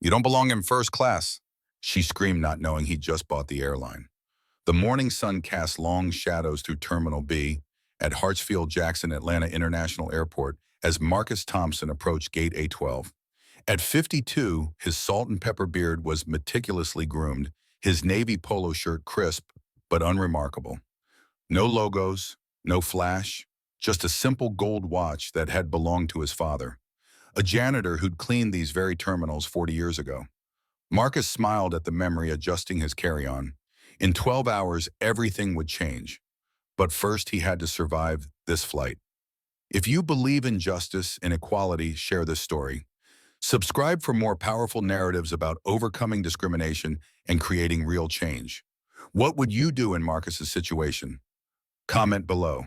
You don't belong in first class, she screamed, not knowing he'd just bought the airline. The morning sun cast long shadows through Terminal B at Hartsfield-Jackson Atlanta International Airport as Marcus Thompson approached Gate A12. At 52, his salt and pepper beard was meticulously groomed, his navy polo shirt crisp but unremarkable. No logos, no flash, just a simple gold watch that had belonged to his father, a janitor who'd cleaned these very terminals 40 years ago. Marcus smiled at the memory, adjusting his carry-on. In 12 hours, everything would change. But first, he had to survive this flight. If you believe in justice and equality, share this story. Subscribe for more powerful narratives about overcoming discrimination and creating real change. What would you do in Marcus's situation? Comment below.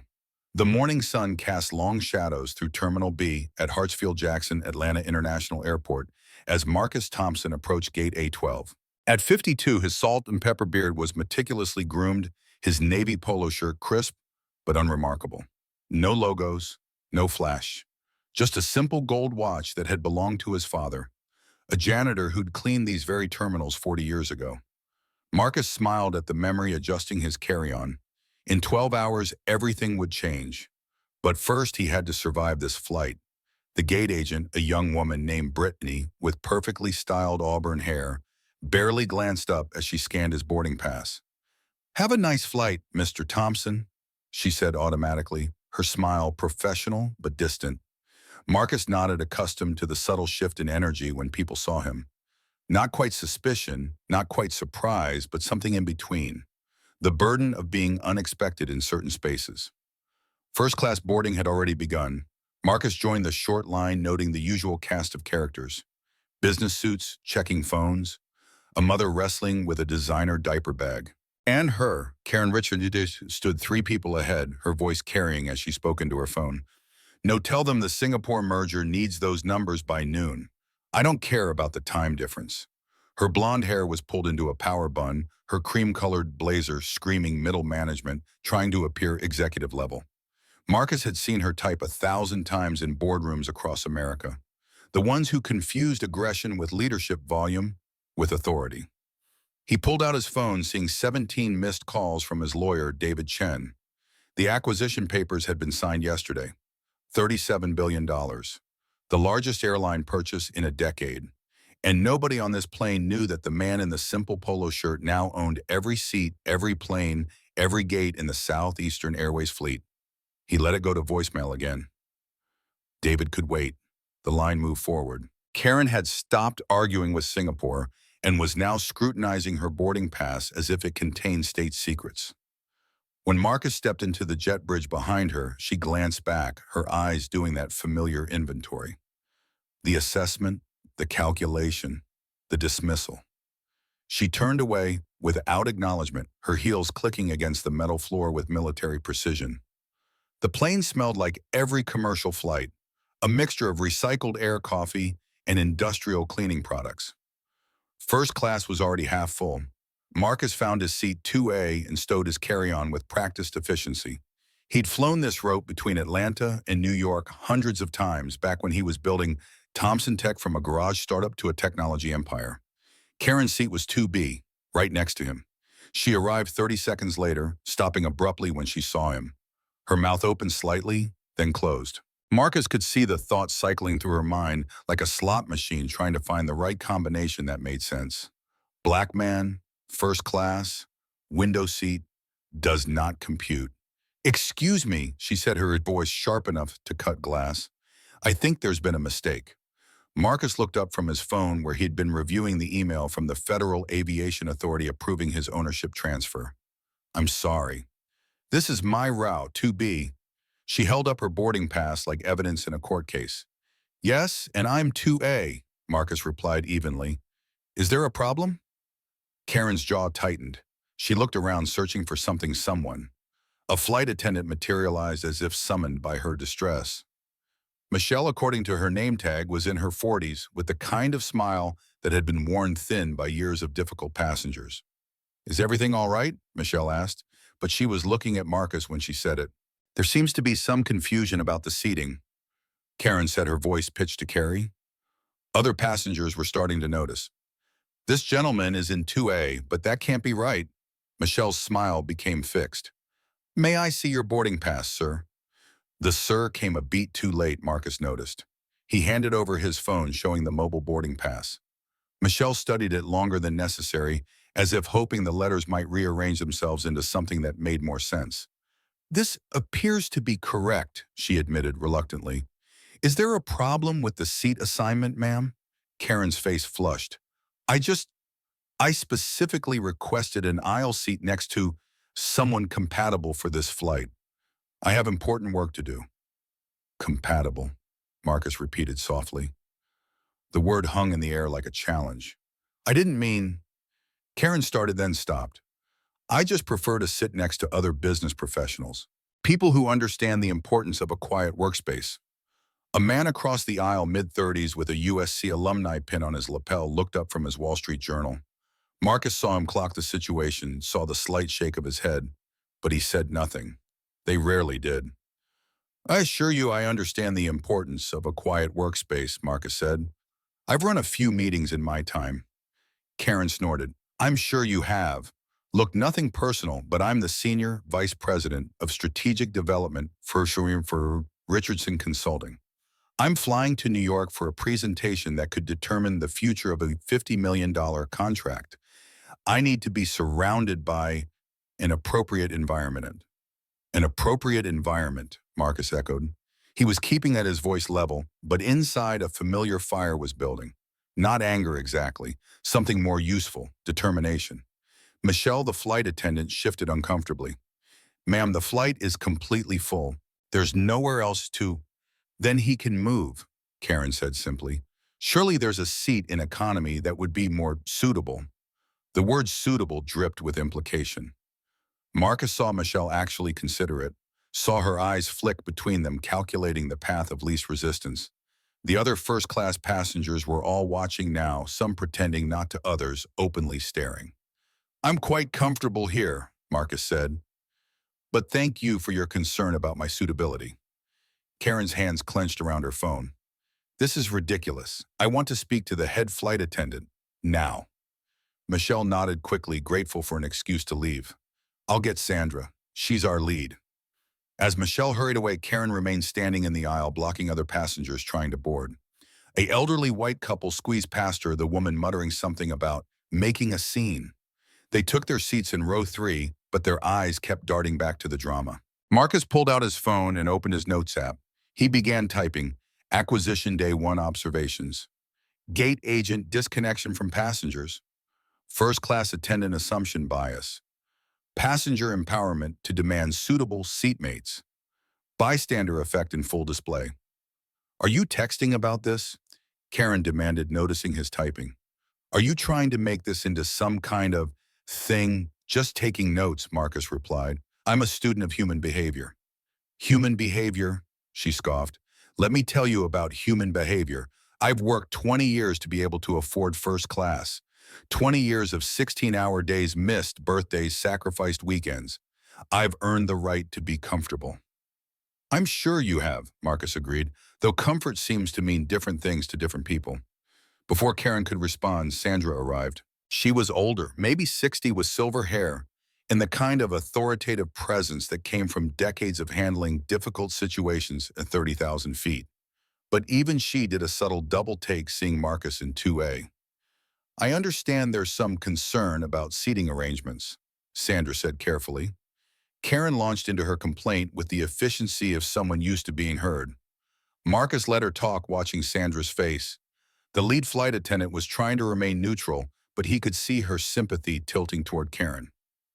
The morning sun cast long shadows through Terminal B at Hartsfield-Jackson Atlanta International Airport as Marcus Thompson approached Gate A12. At 52, his salt and pepper beard was meticulously groomed, his navy polo shirt crisp but unremarkable. No logos, no flash. Just a simple gold watch that had belonged to his father, a janitor who'd cleaned these very terminals 40 years ago. Marcus smiled at the memory, adjusting his carry-on. In 12 hours, everything would change. But first, he had to survive this flight. The gate agent, a young woman named Brittany with perfectly styled auburn hair, barely glanced up as she scanned his boarding pass. "Have a nice flight, Mr. Thompson," she said automatically, her smile professional but distant. Marcus nodded, accustomed to the subtle shift in energy when people saw him. Not quite suspicion, not quite surprise, but something in between. The burden of being unexpected in certain spaces. First-class boarding had already begun. Marcus joined the short line, noting the usual cast of characters. Business suits, checking phones, a mother wrestling with a designer diaper bag. And her, Karen Richards, stood 3 people ahead, her voice carrying as she spoke into her phone. "No, tell them the Singapore merger needs those numbers by noon. I don't care about the time difference." Her blonde hair was pulled into a power bun, her cream-colored blazer screaming middle management, trying to appear executive level. Marcus had seen her type 1,000 times in boardrooms across America. The ones who confused aggression with leadership, volume with authority. He pulled out his phone, seeing 17 missed calls from his lawyer, David Chen. The acquisition papers had been signed yesterday. $37 billion, the largest airline purchase in a decade. And nobody on this plane knew that the man in the simple polo shirt now owned every seat, every plane, every gate in the Southeastern Airways fleet. He let it go to voicemail again. David could wait. The line moved forward. Karen had stopped arguing with Singapore and was now scrutinizing her boarding pass as if it contained state secrets. When Marcus stepped into the jet bridge behind her, she glanced back, her eyes doing that familiar inventory. The assessment, the calculation, the dismissal. She turned away without acknowledgement, her heels clicking against the metal floor with military precision. The plane smelled like every commercial flight, a mixture of recycled air, coffee, and industrial cleaning products. First class was already half full. Marcus found his seat 2A and stowed his carry-on with practiced efficiency. He'd flown this route between Atlanta and New York hundreds of times back when he was building Thompson Tech from a garage startup to a technology empire. Karen's seat was 2B, right next to him. She arrived 30 seconds later, stopping abruptly when she saw him. Her mouth opened slightly, then closed. Marcus could see the thoughts cycling through her mind like a slot machine trying to find the right combination that made sense. Black man, first class, window seat, does not compute. "Excuse me," she said, her voice sharp enough to cut glass. "I think there's been a mistake." Marcus looked up from his phone, where he'd been reviewing the email from the Federal Aviation Authority approving his ownership transfer. "I'm sorry. This is my route, 2B. She held up her boarding pass like evidence in a court case. "Yes, and I'm 2A, Marcus replied evenly. "Is there a problem?" Karen's jaw tightened. She looked around, searching for someone. A flight attendant materialized as if summoned by her distress. Michelle, according to her name tag, was in her 40s with the kind of smile that had been worn thin by years of difficult passengers. "Is everything all right?" Michelle asked, but she was looking at Marcus when she said it. "There seems to be some confusion about the seating," Karen said, her voice pitched to Carrie. Other passengers were starting to notice. This gentleman is in 2A, but that can't be right. Michelle's smile became fixed. May I see your boarding pass, sir? The sir came a beat too late, Marcus noticed. He handed over his phone showing the mobile boarding pass. Michelle studied it longer than necessary, as if hoping the letters might rearrange themselves into something that made more sense. This appears to be correct, she admitted reluctantly. Is there a problem with the seat assignment, ma'am? Karen's face flushed. I specifically requested an aisle seat next to someone compatible for this flight. I have important work to do. Compatible, Marcus repeated softly. The word hung in the air like a challenge. I didn't mean... Karen started then stopped. I just prefer to sit next to other business professionals. People who understand the importance of a quiet workspace. A man across the aisle, mid-30s, with a USC alumni pin on his lapel, looked up from his Wall Street Journal. Marcus saw him clock the situation, saw the slight shake of his head, but he said nothing. They rarely did. I assure you I understand the importance of a quiet workspace, Marcus said. I've run a few meetings in my time. Karen snorted. I'm sure you have. Look, nothing personal, but I'm the Senior Vice President of Strategic Development for Richardson Consulting. I'm flying to New York for a presentation that could determine the future of a $50 million contract. I need to be surrounded by an appropriate environment. An appropriate environment, Marcus echoed. He was keeping at his voice level, but inside a familiar fire was building. Not anger exactly, something more useful, determination. Michelle, the flight attendant, shifted uncomfortably. Ma'am, the flight is completely full. There's nowhere else to... Then he can move, Karen said simply. Surely there's a seat in economy that would be more suitable. The word suitable dripped with implication. Marcus saw Michelle actually consider it, saw her eyes flick between them, calculating the path of least resistance. The other first-class passengers were all watching now, some pretending not to, others openly staring. I'm quite comfortable here, Marcus said. But thank you for your concern about my suitability. Karen's hands clenched around her phone. This is ridiculous. I want to speak to the head flight attendant. Now. Michelle nodded quickly, grateful for an excuse to leave. I'll get Sandra. She's our lead. As Michelle hurried away, Karen remained standing in the aisle, blocking other passengers trying to board. An elderly white couple squeezed past her, the woman muttering something about making a scene. They took their seats in row 3, but their eyes kept darting back to the drama. Marcus pulled out his phone and opened his notes app. He began typing, Acquisition Day 1 observations. Gate agent disconnection from passengers. First-class attendant assumption bias. Passenger empowerment to demand suitable seatmates. Bystander effect in full display. Are you texting about this? Karen demanded, noticing his typing. Are you trying to make this into some kind of thing? Just taking notes, Marcus replied. I'm a student of human behavior. Human behavior? She scoffed. Let me tell you about human behavior. I've worked 20 years to be able to afford first class. 20 years of 16-hour days, missed birthdays, sacrificed weekends. I've earned the right to be comfortable. I'm sure you have, Marcus agreed, though comfort seems to mean different things to different people. Before Karen could respond, Sandra arrived. She was older, maybe 60, with silver hair, and the kind of authoritative presence that came from decades of handling difficult situations at 30,000 feet. But even she did a subtle double take seeing Marcus in 2A. I understand there's some concern about seating arrangements, Sandra said carefully. Karen launched into her complaint with the efficiency of someone used to being heard. Marcus let her talk, watching Sandra's face. The lead flight attendant was trying to remain neutral, but he could see her sympathy tilting toward Karen.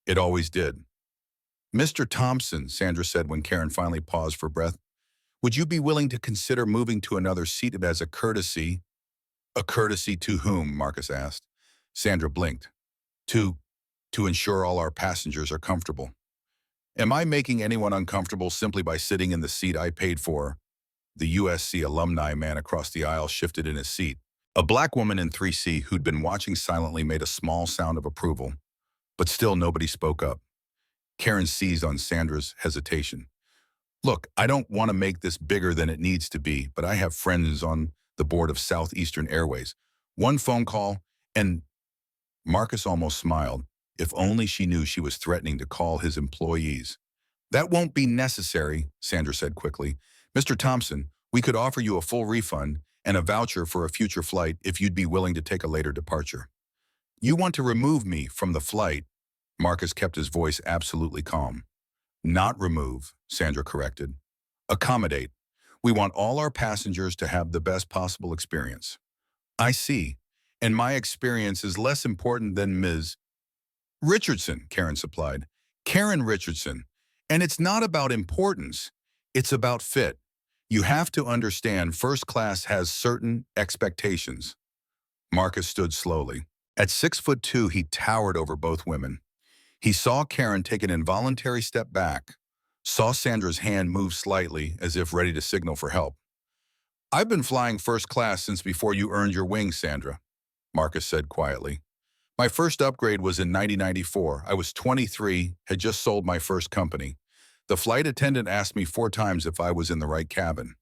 It always did. Mr. Thompson, Sandra said when Karen finally paused for breath, would you be willing to consider moving to another seat as a courtesy? A courtesy to whom? Marcus asked. Sandra blinked. To ensure all our passengers are comfortable. Am I making anyone uncomfortable simply by sitting in the seat I paid for? The USC alumni man across the aisle shifted in his seat. A black woman in 3C who'd been watching silently made a small sound of approval, but still nobody spoke up. Karen seized on Sandra's hesitation. Look, I don't want to make this bigger than it needs to be, but I have friends on the board of Southeastern Airways. One phone call, and Marcus almost smiled. If only she knew she was threatening to call his employees. That won't be necessary, Sandra said quickly. Mr. Thompson, we could offer you a full refund and a voucher for a future flight if you'd be willing to take a later departure. You want to remove me from the flight? Marcus kept his voice absolutely calm. Not remove, Sandra corrected. Accommodate. We want all our passengers to have the best possible experience. I see. And my experience is less important than Ms. Richardson, Karen supplied. Karen Richardson. And it's not about importance. It's about fit. You have to understand first class has certain expectations. Marcus stood slowly. At 6'2", he towered over both women. He saw Karen take an involuntary step back, saw Sandra's hand move slightly as if ready to signal for help. I've been flying first class since before you earned your wings, Sandra, Marcus said quietly. My first upgrade was in 1994. I was 23, had just sold my first company. The flight attendant asked me 4 times if I was in the right cabin.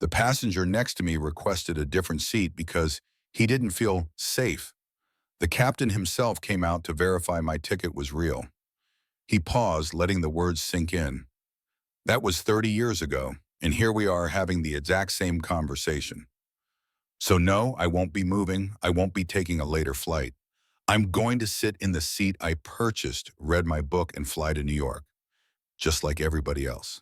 The passenger next to me requested a different seat because he didn't feel safe. The captain himself came out to verify my ticket was real. He paused, letting the words sink in. That was 30 years ago, and here we are having the exact same conversation. So no, I won't be moving. I won't be taking a later flight. I'm going to sit in the seat I purchased, read my book, and fly to New York, just like everybody else.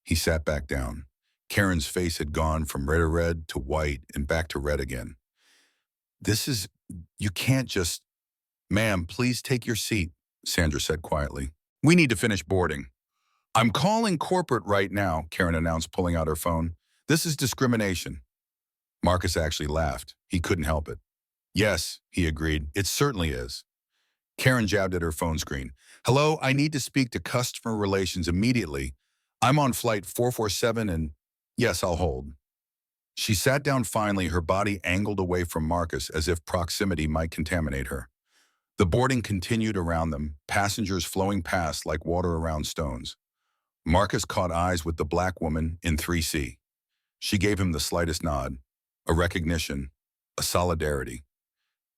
He sat back down. Karen's face had gone from red to white and back to red again. You can't just... Ma'am, please take your seat, Sandra said quietly. We need to finish boarding. I'm calling corporate right now, Karen announced, pulling out her phone. This is discrimination. Marcus actually laughed. He couldn't help it. Yes, he agreed. It certainly is. Karen jabbed at her phone screen. Hello, I need to speak to customer relations immediately. I'm on flight 447 and yes, I'll hold. She sat down finally, her body angled away from Marcus as if proximity might contaminate her. The boarding continued around them, passengers flowing past like water around stones. Marcus caught eyes with the black woman in 3C. She gave him the slightest nod, a recognition, a solidarity.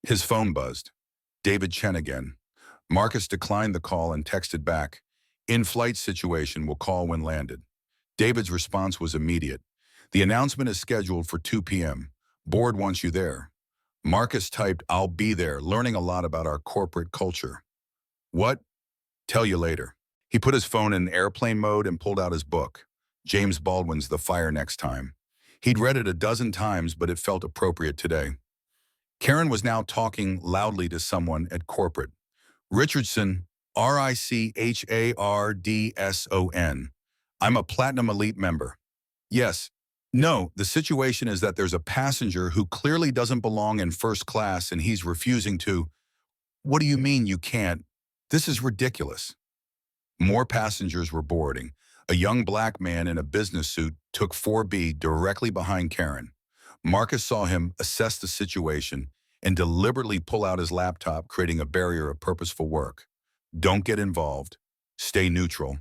His phone buzzed. David Chen again. Marcus declined the call and texted back, "In-flight situation, will call when landed." David's response was immediate. "The announcement is scheduled for 2 p.m. Board wants you there." Marcus typed, "I'll be there, learning a lot about our corporate culture." "What?" "Tell you later." He put his phone in airplane mode and pulled out his book, James Baldwin's The Fire Next Time. He'd read it a dozen times, but it felt appropriate today. Karen was now talking loudly to someone at corporate. "Richardson, Richardson. I'm a Platinum Elite member." "Yes." "No, the situation is that there's a passenger who clearly doesn't belong in first class and he's refusing to." "What do you mean you can't? This is ridiculous." More passengers were boarding. A young black man in a business suit took 4B directly behind Karen. Marcus saw him assess the situation and deliberately pull out his laptop, creating a barrier of purposeful work. Don't get involved. Stay neutral.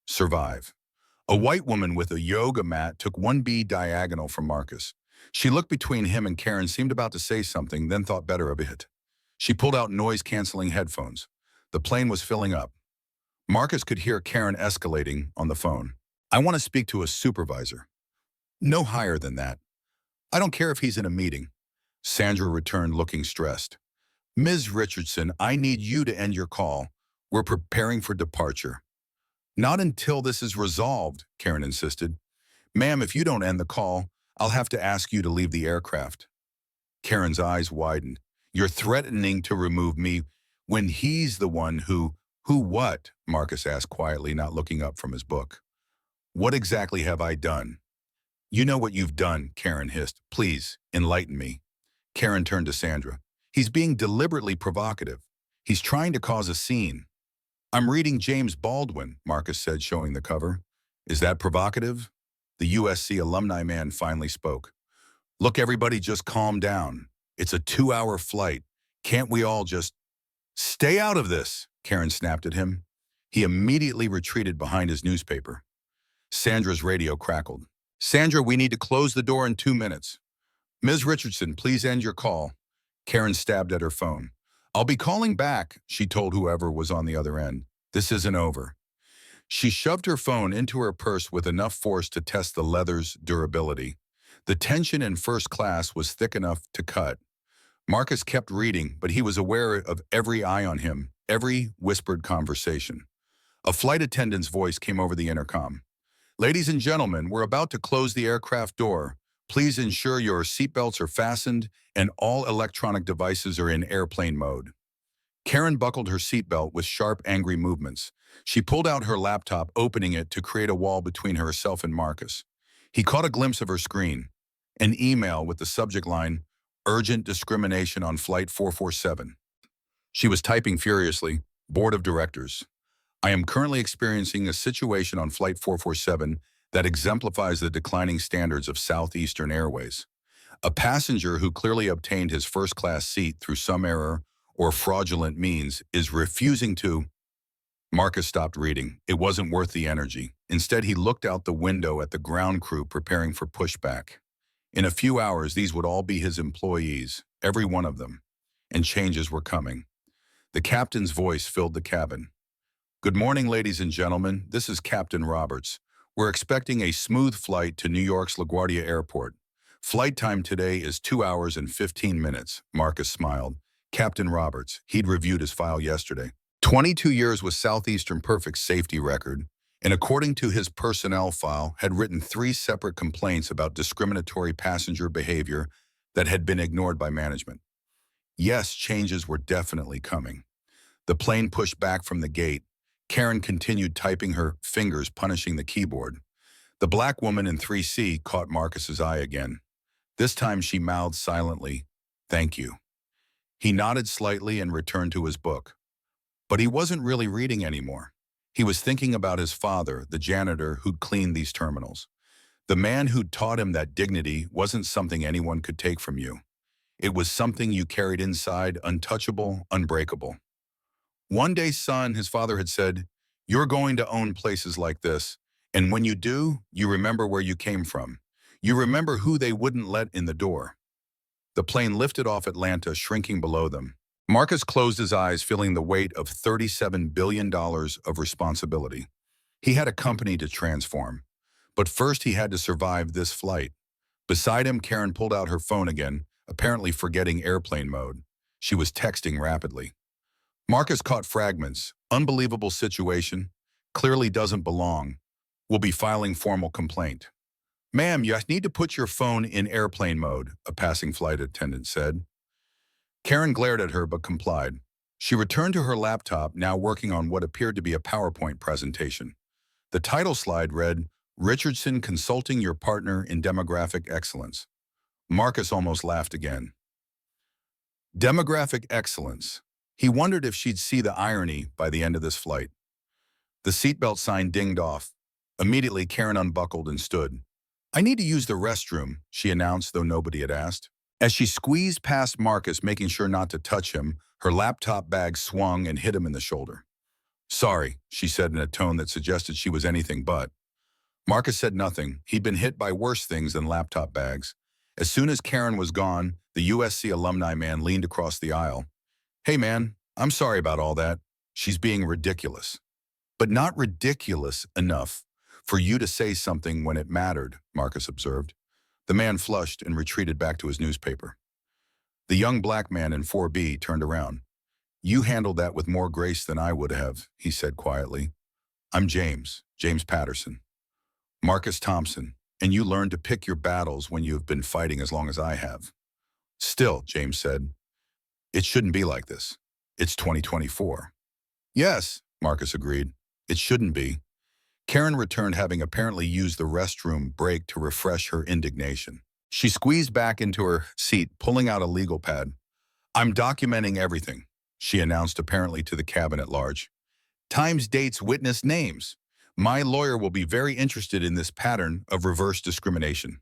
Survive. A white woman with a yoga mat took 1B diagonal from Marcus. She looked between him and Karen, seemed about to say something, then thought better of it. She pulled out noise-canceling headphones. The plane was filling up. Marcus could hear Karen escalating on the phone. "I want to speak to a supervisor." "No higher than that." "I don't care if he's in a meeting." Sandra returned looking stressed. "Ms. Richardson, I need you to end your call. We're preparing for departure." "Not until this is resolved," Karen insisted. "Ma'am, if you don't end the call, I'll have to ask you to leave the aircraft." Karen's eyes widened. "You're threatening to remove me when he's the one who..." "Who what?" Marcus asked quietly, not looking up from his book. "What exactly have I done?" "You know what you've done," Karen hissed. "Please, enlighten me." Karen turned to Sandra. "He's being deliberately provocative. He's trying to cause a scene." "I'm reading James Baldwin," Marcus said, showing the cover. "Is that provocative?" The USC alumni man finally spoke. "Look, everybody, just calm down. It's a 2-hour flight. Can't we all just..." "Stay out of this," Karen snapped at him. He immediately retreated behind his newspaper. Sandra's radio crackled. "Sandra, we need to close the door in 2 minutes." Ms. Richardson, please end your call. Karen stabbed at her phone. I'll be calling back, she told whoever was on the other end. This isn't over. She shoved her phone into her purse with enough force to test the leather's durability. The tension in first class was thick enough to cut. Marcus kept reading, but he was aware of every eye on him, every whispered conversation. A flight attendant's voice came over the intercom. Ladies and gentlemen, we're about to close the aircraft door. Please ensure your seatbelts are fastened and all electronic devices are in airplane mode. Karen buckled her seatbelt with sharp, angry movements. She pulled out her laptop, opening it to create a wall between herself and Marcus. He caught a glimpse of her screen, an email with the subject line, Urgent Discrimination on Flight 447. She was typing furiously, Board of Directors. I am currently experiencing a situation on Flight 447 that exemplifies the declining standards of Southeastern Airways. A passenger who clearly obtained his first-class seat through some error or fraudulent means is refusing to. Marcus stopped reading. It wasn't worth the energy. Instead, he looked out the window at the ground crew preparing for pushback. In a few hours, these would all be his employees, every one of them, and changes were coming. The captain's voice filled the cabin. Good morning, ladies and gentlemen. This is Captain Roberts. We're expecting a smooth flight to New York's LaGuardia Airport. Flight time today is 2 hours and 15 minutes, Marcus smiled. Captain Roberts, he'd reviewed his file yesterday. 22 years with Southeastern perfect safety record, and according to his personnel file, had written 3 separate complaints about discriminatory passenger behavior that had been ignored by management. Yes, changes were definitely coming. The plane pushed back from the gate. Karen continued typing, her fingers punishing the keyboard. The black woman in 3C caught Marcus's eye again. This time she mouthed silently, "Thank you." He nodded slightly and returned to his book. But he wasn't really reading anymore. He was thinking about his father, the janitor who'd cleaned these terminals. The man who'd taught him that dignity wasn't something anyone could take from you. It was something you carried inside, untouchable, unbreakable. One day, son, his father had said, you're going to own places like this, and when you do, you remember where you came from. You remember who they wouldn't let in the door. The plane lifted off Atlanta, shrinking below them. Marcus closed his eyes, feeling the weight of $37 billion of responsibility. He had a company to transform, but first he had to survive this flight. Beside him, Karen pulled out her phone again, apparently forgetting airplane mode. She was texting rapidly. Marcus caught fragments. Unbelievable situation. Clearly doesn't belong. Will be filing formal complaint. Ma'am, you need to put your phone in airplane mode, a passing flight attendant said. Karen glared at her but complied. She returned to her laptop, now working on what appeared to be a PowerPoint presentation. The title slide read, Richardson Consulting Your Partner in Demographic Excellence. Marcus almost laughed again. Demographic excellence. He wondered if she'd see the irony by the end of this flight. The seatbelt sign dinged off. Immediately, Karen unbuckled and stood. I need to use the restroom, she announced, though nobody had asked. As she squeezed past Marcus, making sure not to touch him, her laptop bag swung and hit him in the shoulder. Sorry, she said in a tone that suggested she was anything but. Marcus said nothing. He'd been hit by worse things than laptop bags. As soon as Karen was gone, the USC alumni man leaned across the aisle. Hey man, I'm sorry about all that. She's being ridiculous. But not ridiculous enough for you to say something when it mattered, Marcus observed. The man flushed and retreated back to his newspaper. The young black man in 4B turned around. You handled that with more grace than I would have, he said quietly. I'm James Patterson. Marcus Thompson, and you learned to pick your battles when you have been fighting as long as I have. Still, James said, it shouldn't be like this. It's 2024. Yes, Marcus agreed. It shouldn't be. Karen returned, having apparently used the restroom break to refresh her indignation. She squeezed back into her seat, pulling out a legal pad. I'm documenting everything, she announced, apparently to the cabin at large. Times, dates, witness, names. My lawyer will be very interested in this pattern of reverse discrimination.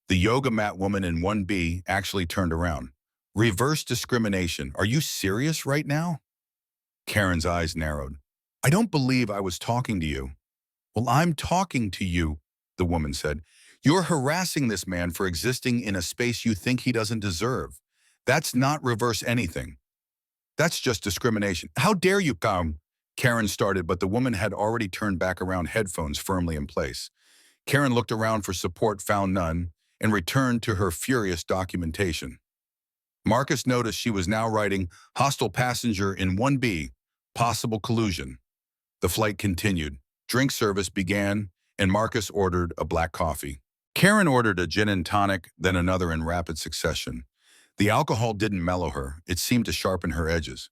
The yoga mat woman in 1B actually turned around. Reverse discrimination. Are you serious right now? Karen's eyes narrowed. I don't believe I was talking to you. Well, I'm talking to you, the woman said. You're harassing this man for existing in a space you think he doesn't deserve. That's not reverse anything. That's just discrimination. How dare you come? Karen started, but the woman had already turned back around, headphones firmly in place. Karen looked around for support, found none, and returned to her furious documentation. Marcus noticed she was now writing hostile passenger in 1B, possible collusion. The flight continued. Drink service began, and Marcus ordered a black coffee. Karen ordered a gin and tonic, then another in rapid succession. The alcohol didn't mellow her. It seemed to sharpen her edges.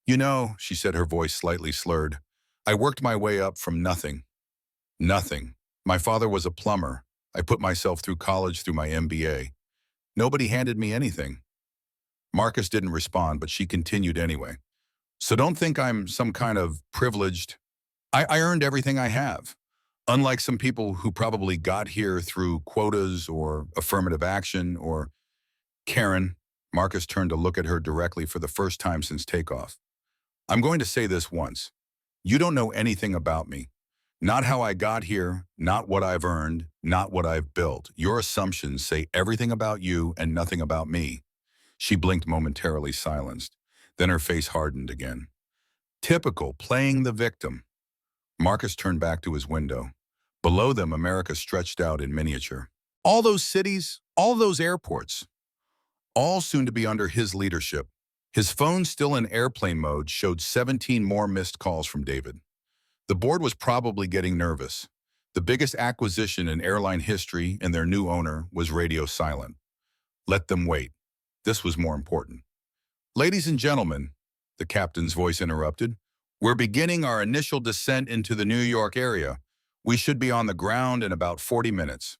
You know, she said, her voice slightly slurred, I worked my way up from nothing. Nothing. My father was a plumber. I put myself through college through my MBA. Nobody handed me anything. Marcus didn't respond, but she continued anyway. So don't think I'm some kind of privileged. I earned everything I have. Unlike some people who probably got here through quotas or affirmative action or Karen, Marcus turned to look at her directly for the first time since takeoff. I'm going to say this once. You don't know anything about me. Not how I got here, not what I've earned, not what I've built. Your assumptions say everything about you and nothing about me. She blinked momentarily, silenced. Then her face hardened again. Typical, playing the victim. Marcus turned back to his window. Below them, America stretched out in miniature. All those cities, all those airports, all soon to be under his leadership. His phone, still in airplane mode, showed 17 more missed calls from David. The board was probably getting nervous. The biggest acquisition in airline history and their new owner was radio silent. Let them wait. This was more important. Ladies and gentlemen, the captain's voice interrupted, we're beginning our initial descent into the New York area. We should be on the ground in about 40 minutes.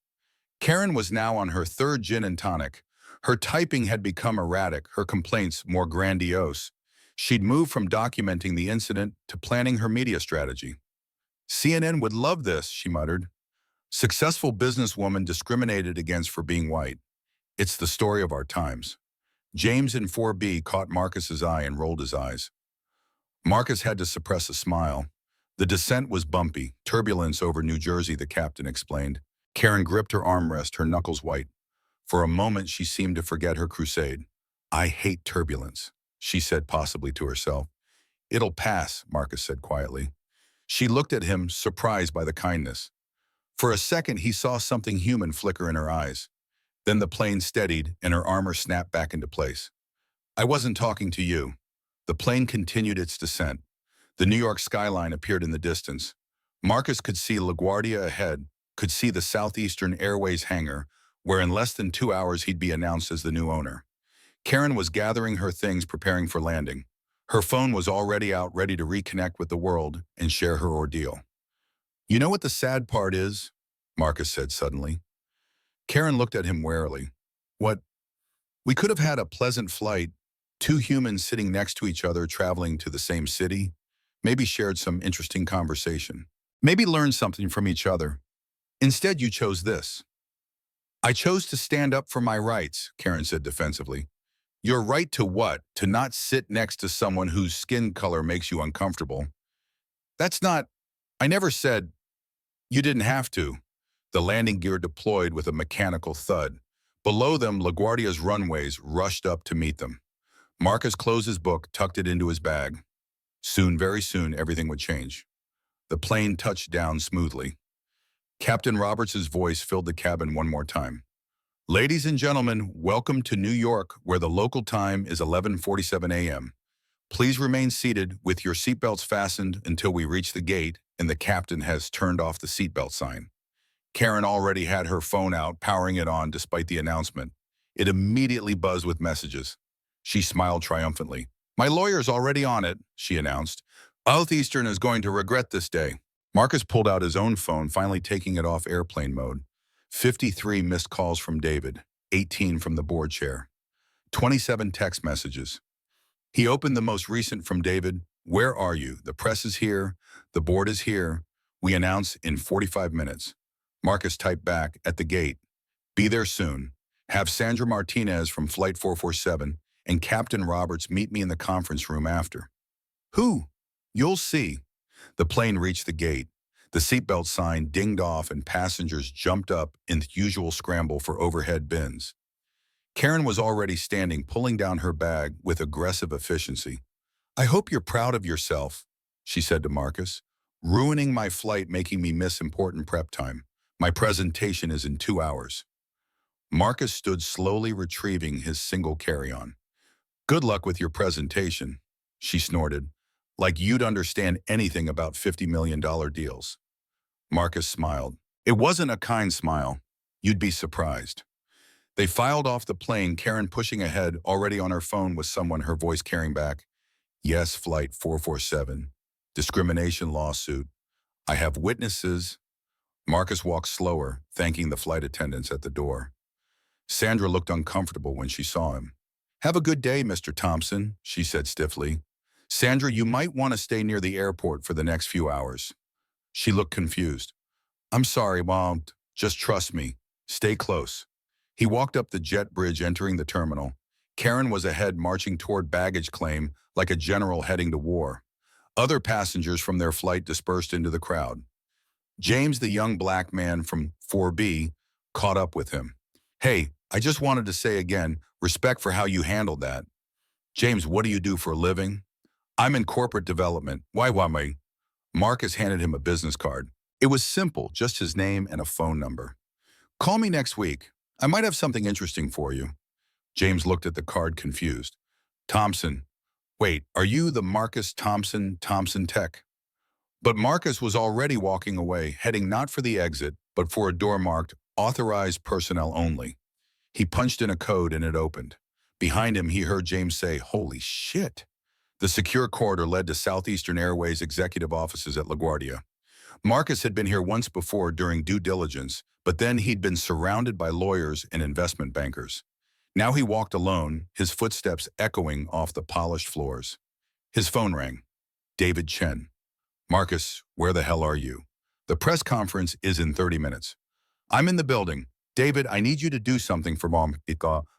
Karen was now on her third gin and tonic. Her typing had become erratic, her complaints more grandiose. She'd moved from documenting the incident to planning her media strategy. CNN would love this, she muttered. Successful businesswoman discriminated against for being white. It's the story of our times. James in 4B caught Marcus's eye and rolled his eyes. Marcus had to suppress a smile. The descent was bumpy, turbulence over New Jersey, the captain explained. Karen gripped her armrest, her knuckles white. For a moment, she seemed to forget her crusade. I hate turbulence, she said possibly to herself. It'll pass, Marcus said quietly. She looked at him, surprised by the kindness. For a second, he saw something human flicker in her eyes. Then the plane steadied and her armor snapped back into place. I wasn't talking to you. The plane continued its descent. The New York skyline appeared in the distance. Marcus could see LaGuardia ahead, could see the Southeastern Airways hangar, where in less than 2 hours he'd be announced as the new owner. Karen was gathering her things, preparing for landing. Her phone was already out, ready to reconnect with the world and share her ordeal. You know what the sad part is? Marcus said suddenly. Karen looked at him warily. What? We could have had a pleasant flight, two humans sitting next to each other traveling to the same city, maybe shared some interesting conversation, maybe learned something from each other. Instead, you chose this. I chose to stand up for my rights, Karen said defensively. Your right to what? To not sit next to someone whose skin color makes you uncomfortable. That's not, I never said, you didn't have to. The landing gear deployed with a mechanical thud. Below them, LaGuardia's runways rushed up to meet them. Marcus closed his book, tucked it into his bag. Soon, very soon, everything would change. The plane touched down smoothly. Captain Roberts' voice filled the cabin one more time. Ladies and gentlemen, welcome to New York, where the local time is 11:47 a.m. Please remain seated with your seatbelts fastened until we reach the gate and the captain has turned off the seatbelt sign. Karen already had her phone out, powering it on despite the announcement. It immediately buzzed with messages. She smiled triumphantly. My lawyer's already on it, she announced. Southeastern is going to regret this day. Marcus pulled out his own phone, finally taking it off airplane mode. 53 missed calls from David, 18 from the board chair, 27 text messages. He opened the most recent from David. Where are you? The press is here. The board is here. We announce in 45 minutes. Marcus typed back, at the gate. Be there soon. Have Sandra Martinez from Flight 447 and Captain Roberts meet me in the conference room after. Who? You'll see. The plane reached the gate. The seatbelt sign dinged off and passengers jumped up in the usual scramble for overhead bins. Karen was already standing, pulling down her bag with aggressive efficiency. "I hope you're proud of yourself," she said to Marcus. "Ruining my flight, making me miss important prep time. My presentation is in 2 hours." Marcus stood slowly retrieving his single carry-on. "Good luck with your presentation," she snorted, "like you'd understand anything about $50 million deals." Marcus smiled. It wasn't a kind smile. You'd be surprised. They filed off the plane, Karen pushing ahead, already on her phone with someone, her voice carrying back. "Yes, Flight 447. Discrimination lawsuit. I have witnesses." Marcus walked slower, thanking the flight attendants at the door. Sandra looked uncomfortable when she saw him. "Have a good day, Mr. Thompson," she said stiffly. "Sandra, you might want to stay near the airport for the next few hours." She looked confused. "I'm sorry, Mom. Just trust me. Stay close." He walked up the jet bridge, entering the terminal. Karen was ahead, marching toward baggage claim like a general heading to war. Other passengers from their flight dispersed into the crowd. James, the young black man from 4B, caught up with him. "Hey, I just wanted to say again, respect for how you handled that." "James, what do you do for a living?" "I'm in corporate development." "Why, me?" Marcus handed him a business card. It was simple, just his name and a phone number. "Call me next week. I might have something interesting for you." James looked at the card, confused. "Thompson. Wait, are you the Marcus Thompson, Thompson Tech?" But Marcus was already walking away, heading not for the exit, but for a door marked "Authorized Personnel Only." He punched in a code and it opened. Behind him, he heard James say, "Holy shit." The secure corridor led to Southeastern Airways executive offices at LaGuardia. Marcus had been here once before during due diligence, but then he'd been surrounded by lawyers and investment bankers. Now he walked alone, his footsteps echoing off the polished floors. His phone rang. David Chen. "Marcus, where the hell are you? The press conference is in 30 minutes. "I'm in the building. David, I need you to do something for Mom.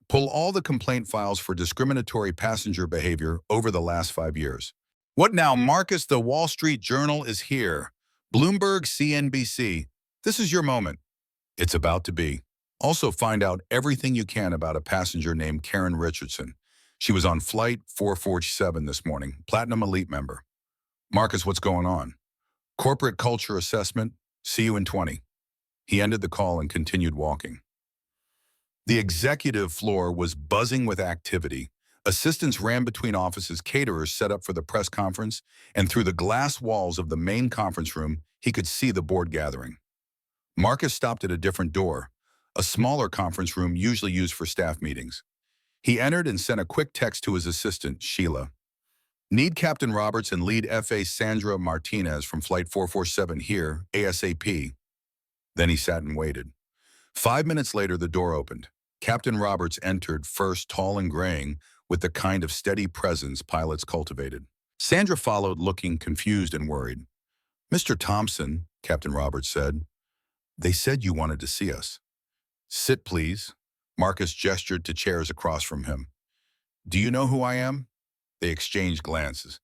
Pull all the complaint files for discriminatory passenger behavior over the last 5 years." "What now, Marcus? The Wall Street Journal is here. Bloomberg, CNBC. This is your moment." "It's about to be. Also find out everything you can about a passenger named Karen Richardson. She was on flight 447 this morning, Platinum Elite member." "Marcus, what's going on?" "Corporate culture assessment. See you in 20. He ended the call and continued walking. The executive floor was buzzing with activity. Assistants ran between offices, caterers set up for the press conference, and through the glass walls of the main conference room, he could see the board gathering. Marcus stopped at a different door, a smaller conference room usually used for staff meetings. He entered and sent a quick text to his assistant, Sheila. "Need Captain Roberts and lead FA Sandra Martinez from Flight 447 here, ASAP." Then he sat and waited. 5 minutes later, the door opened. Captain Roberts entered, first tall and graying, with the kind of steady presence pilots cultivated. Sandra followed, looking confused and worried. "Mr. Thompson," Captain Roberts said, "they said you wanted to see us." "Sit, please." Marcus gestured to chairs across from him. "Do you know who I am?" They exchanged glances.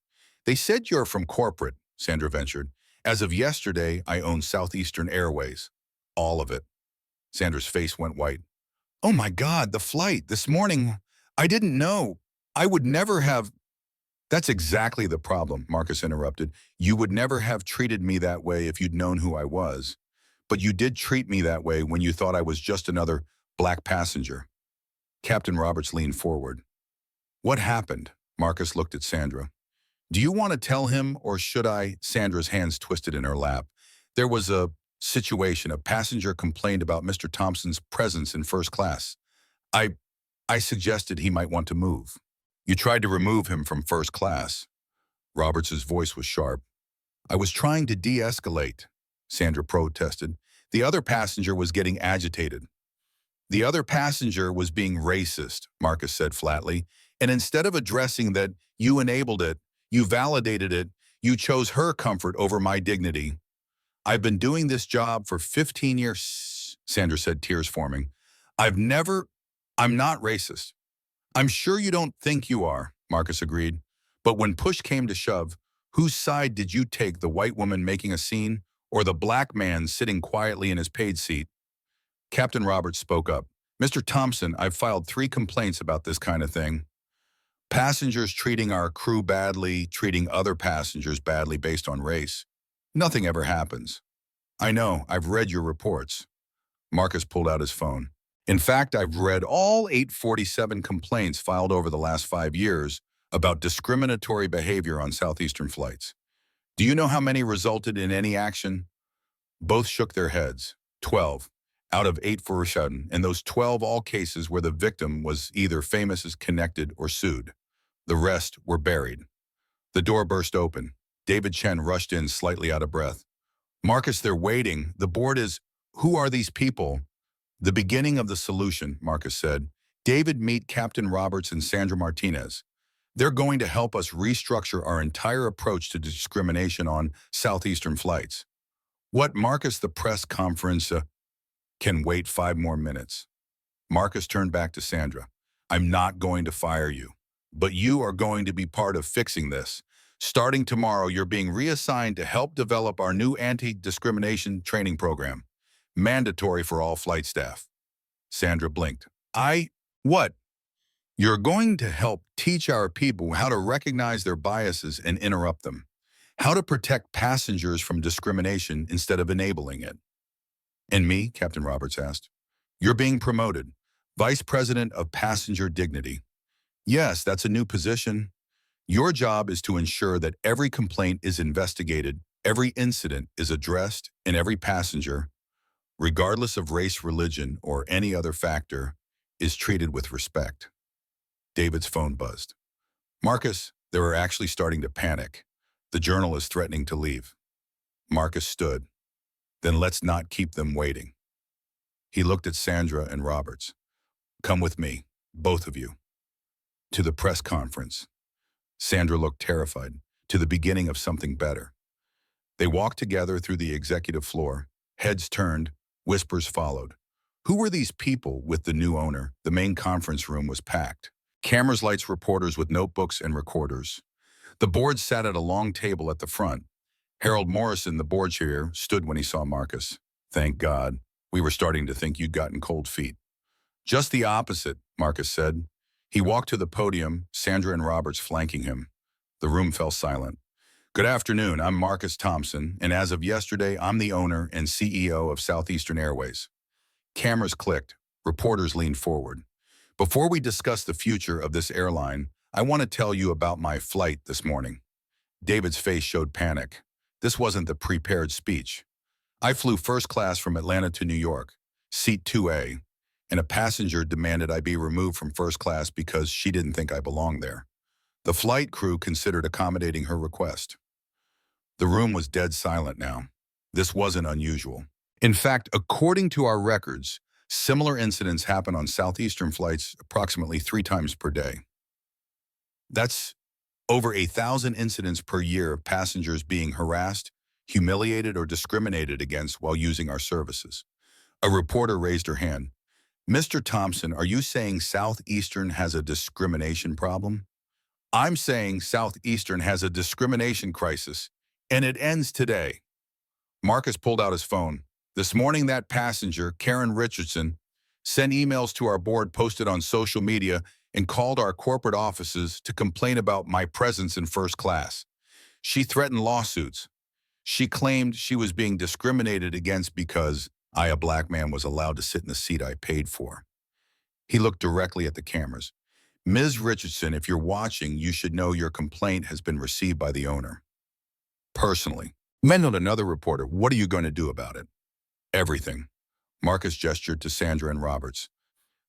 "They said you're from corporate," Sandra ventured. "As of yesterday, I own Southeastern Airways. All of it." Sandra's face went white. "Oh my God, the flight, this morning. I didn't know. I would never have—" "That's exactly the problem," Marcus interrupted. "You would never have treated me that way if you'd known who I was. But you did treat me that way when you thought I was just another black passenger." Captain Roberts leaned forward. "What happened?" Marcus looked at Sandra. "Do you want to tell him, or should I?" Sandra's hands twisted in her lap. "There was a situation. A passenger complained about Mr. Thompson's presence in first class. I suggested he might want to move." "You tried to remove him from first class." Roberts's voice was sharp. "I was trying to de-escalate," Sandra protested. "The other passenger was getting agitated." "The other passenger was being racist," Marcus said flatly. "And instead of addressing that, you enabled it, you validated it, you chose her comfort over my dignity." "I've been doing this job for 15 years, Sandra said, tears forming. I'm not racist." "I'm sure you don't think you are," Marcus agreed. "But when push came to shove, whose side did you take, the white woman making a scene or the black man sitting quietly in his paid seat. Captain Roberts spoke up. Mr. Thompson, I've filed 3 complaints about this kind of thing. Passengers treating our crew badly, treating other passengers badly based on race. Nothing ever happens. I know, I've read your reports. Marcus pulled out his phone. In fact, I've read all 847 complaints filed over the last 5 years about discriminatory behavior on Southeastern flights. Do you know how many resulted in any action? Both shook their heads. 12 out of 847, and those 12 all cases where the victim was either famous as connected or sued. The rest were buried. The door burst open. David Chen rushed in, slightly out of breath. Marcus, they're waiting. The board is... Who are these people? The beginning of the solution, Marcus said. David, meet Captain Roberts and Sandra Martinez. They're going to help us restructure our entire approach to discrimination on Southeastern flights. What, Marcus? The press conference can wait 5 more minutes. Marcus turned back to Sandra. I'm not going to fire you, but you are going to be part of fixing this. Starting tomorrow, you're being reassigned to help develop our new anti-discrimination training program, mandatory for all flight staff. Sandra blinked. What? You're going to help teach our people how to recognize their biases and interrupt them, how to protect passengers from discrimination instead of enabling it. And me, Captain Roberts asked. You're being promoted, Vice President of Passenger Dignity. Yes, that's a new position. Your job is to ensure that every complaint is investigated, every incident is addressed, and every passenger, regardless of race, religion, or any other factor, is treated with respect. David's phone buzzed. Marcus, they were actually starting to panic. The journal is threatening to leave. Marcus stood. Then let's not keep them waiting. He looked at Sandra and Roberts. Come with me, both of you, to the press conference. Sandra looked terrified, to the beginning of something better. They walked together through the executive floor, heads turned, whispers followed. Who were these people with the new owner? The main conference room was packed. Cameras, lights, reporters with notebooks and recorders. The board sat at a long table at the front. Harold Morrison, the board chair, stood when he saw Marcus. Thank God. We were starting to think you'd gotten cold feet. Just the opposite, Marcus said. He walked to the podium, Sandra and Roberts flanking him. The room fell silent. Good afternoon, I'm Marcus Thompson, and as of yesterday, I'm the owner and CEO of Southeastern Airways. Cameras clicked. Reporters leaned forward. Before we discuss the future of this airline, I want to tell you about my flight this morning. David's face showed panic. This wasn't the prepared speech. I flew first class from Atlanta to New York, seat 2A, and a passenger demanded I be removed from first class because she didn't think I belonged there. The flight crew considered accommodating her request. The room was dead silent now. This wasn't unusual. In fact, according to our records, similar incidents happen on Southeastern flights approximately 3 times per day. That's over 1,000 incidents per year of passengers being harassed, humiliated, or discriminated against while using our services. A reporter raised her hand. Mr. Thompson, are you saying Southeastern has a discrimination problem? I'm saying Southeastern has a discrimination crisis, and it ends today. Marcus pulled out his phone. This morning, that passenger, Karen Richardson, sent emails to our board, posted on social media, and called our corporate offices to complain about my presence in first class. She threatened lawsuits. She claimed she was being discriminated against because I, a black man, was allowed to sit in the seat I paid for. He looked directly at the cameras. Ms. Richardson, if you're watching, you should know your complaint has been received by the owner. Personally. Mendeled another reporter, what are you going to do about it? Everything. Marcus gestured to Sandra and Roberts.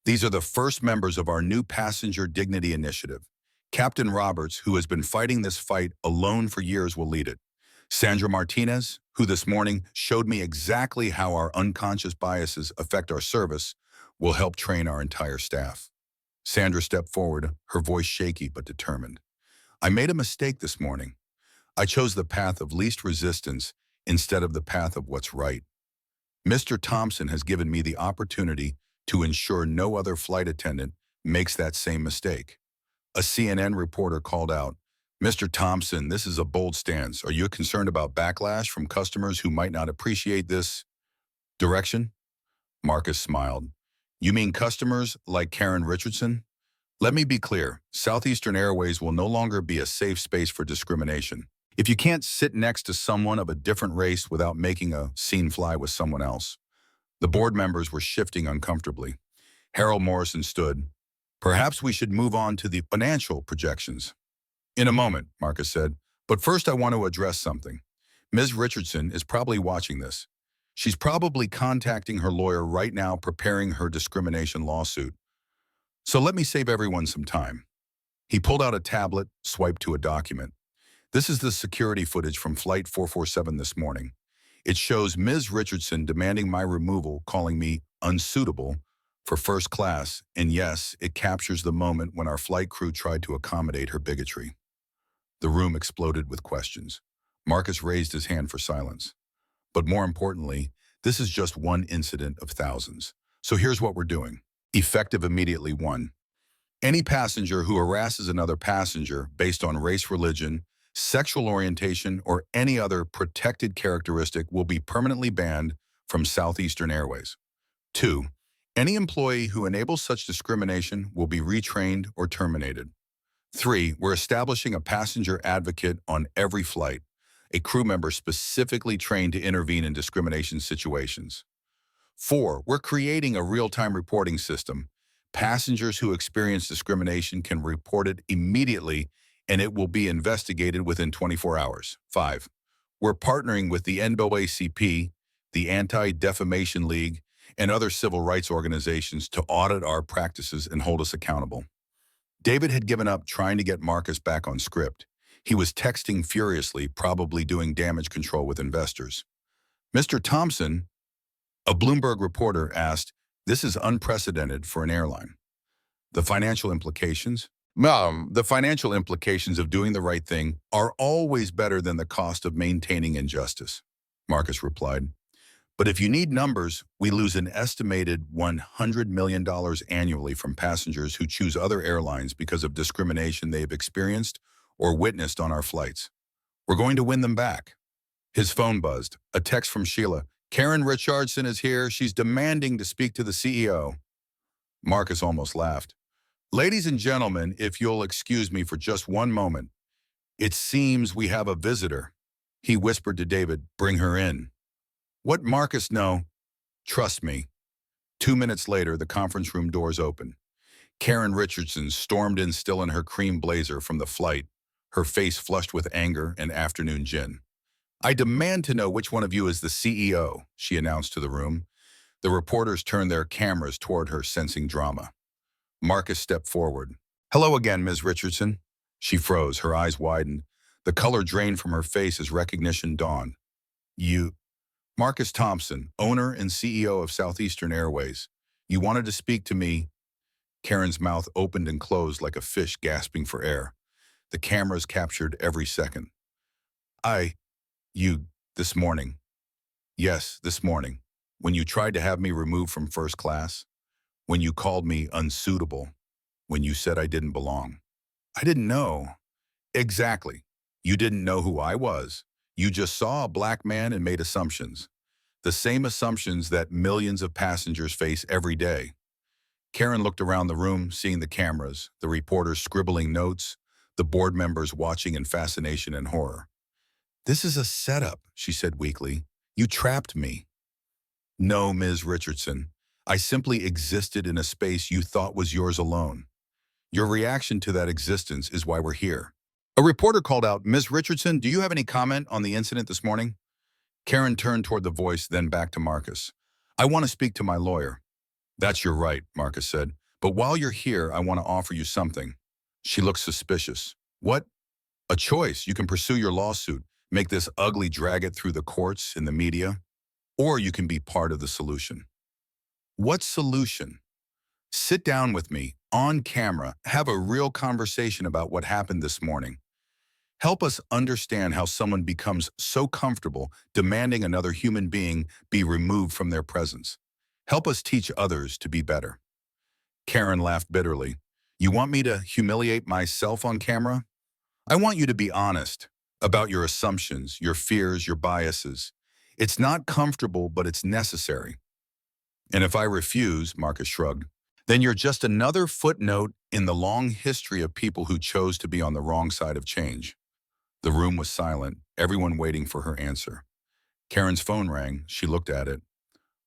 These are the first members of our new Passenger Dignity Initiative. Captain Roberts, who has been fighting this fight alone for years, will lead it. Sandra Martinez, who this morning showed me exactly how our unconscious biases affect our service, will help train our entire staff. Sandra stepped forward, her voice shaky but determined. I made a mistake this morning. I chose the path of least resistance instead of the path of what's right. Mr. Thompson has given me the opportunity to ensure no other flight attendant makes that same mistake. A CNN reporter called out, Mr. Thompson, this is a bold stance. Are you concerned about backlash from customers who might not appreciate this direction? Marcus smiled. You mean customers like Karen Richardson? Let me be clear. Southeastern Airways will no longer be a safe space for discrimination. If you can't sit next to someone of a different race without making a scene fly with someone else. The board members were shifting uncomfortably. Harold Morrison stood. Perhaps we should move on to the financial projections. In a moment, Marcus said, but first I want to address something. Ms. Richardson is probably watching this. She's probably contacting her lawyer right now preparing her discrimination lawsuit. So let me save everyone some time. He pulled out a tablet, swiped to a document. This is the security footage from Flight 447 this morning. It shows Ms. Richardson demanding my removal, calling me unsuitable for first class, and yes, it captures the moment when our flight crew tried to accommodate her bigotry. The room exploded with questions. Marcus raised his hand for silence. But more importantly, this is just one incident of thousands. So here's what we're doing. Effective immediately 1. Any passenger who harasses another passenger based on race, religion, sexual orientation, or any other protected characteristic will be permanently banned from Southeastern Airways. 2. Any employee who enables such discrimination will be retrained or terminated. 3. We're establishing a passenger advocate on every flight, a crew member specifically trained to intervene in discrimination situations. 4. We're creating a real-time reporting system. Passengers who experience discrimination can report it immediately and it will be investigated within 24 hours. 5. We're partnering with the NAACP, the Anti-Defamation League, and other civil rights organizations to audit our practices and hold us accountable. David had given up trying to get Marcus back on script. He was texting furiously, probably doing damage control with investors. Mr. Thompson, a Bloomberg reporter, asked, "This is unprecedented for an airline. The financial implications? The financial implications of doing the right thing are always better than the cost of maintaining injustice," Marcus replied. "But if you need numbers, we lose an estimated $100 million annually from passengers who choose other airlines because of discrimination they've experienced or witnessed on our flights. We're going to win them back." His phone buzzed. A text from Sheila. "Karen Richardson is here. She's demanding to speak to the CEO." Marcus almost laughed. "Ladies and gentlemen, if you'll excuse me for just one moment. It seems we have a visitor." He whispered to David, "Bring her in." What Marcus know? Trust me. 2 minutes later, the conference room doors opened. Karen Richardson stormed in still in her cream blazer from the flight, her face flushed with anger and afternoon gin. "I demand to know which one of you is the CEO," she announced to the room. The reporters turned their cameras toward her, sensing drama. Marcus stepped forward. "Hello again, Ms. Richardson." She froze, her eyes widened. The color drained from her face as recognition dawned. "You..." "Marcus Thompson, owner and CEO of Southeastern Airways. You wanted to speak to me." Karen's mouth opened and closed like a fish gasping for air. The cameras captured every second. You, this morning." "Yes, this morning. When you tried to have me removed from first class. When you called me unsuitable. When you said I didn't belong." "I didn't know." "Exactly. You didn't know who I was. You just saw a black man and made assumptions. The same assumptions that millions of passengers face every day." Karen looked around the room, seeing the cameras, the reporters scribbling notes, the board members watching in fascination and horror. "This is a setup," she said weakly. "You trapped me." "No, Ms. Richardson. I simply existed in a space you thought was yours alone. Your reaction to that existence is why we're here." A reporter called out, "Ms. Richardson, do you have any comment on the incident this morning?" Karen turned toward the voice, then back to Marcus. "I want to speak to my lawyer." "That's your right," Marcus said. "But while you're here, I want to offer you something." She looked suspicious. "What?" "A choice. You can pursue your lawsuit, make this ugly drag it through the courts and the media, or you can be part of the solution." "What solution?" "Sit down with me, on camera, have a real conversation about what happened this morning. Help us understand how someone becomes so comfortable demanding another human being be removed from their presence. Help us teach others to be better." Karen laughed bitterly. "You want me to humiliate myself on camera? I want you to be honest about your assumptions, your fears, your biases. It's not comfortable, but it's necessary. And if I refuse, Marcus shrugged, then you're just another footnote in the long history of people who chose to be on the wrong side of change. The room was silent, everyone waiting for her answer. Karen's phone rang. She looked at it.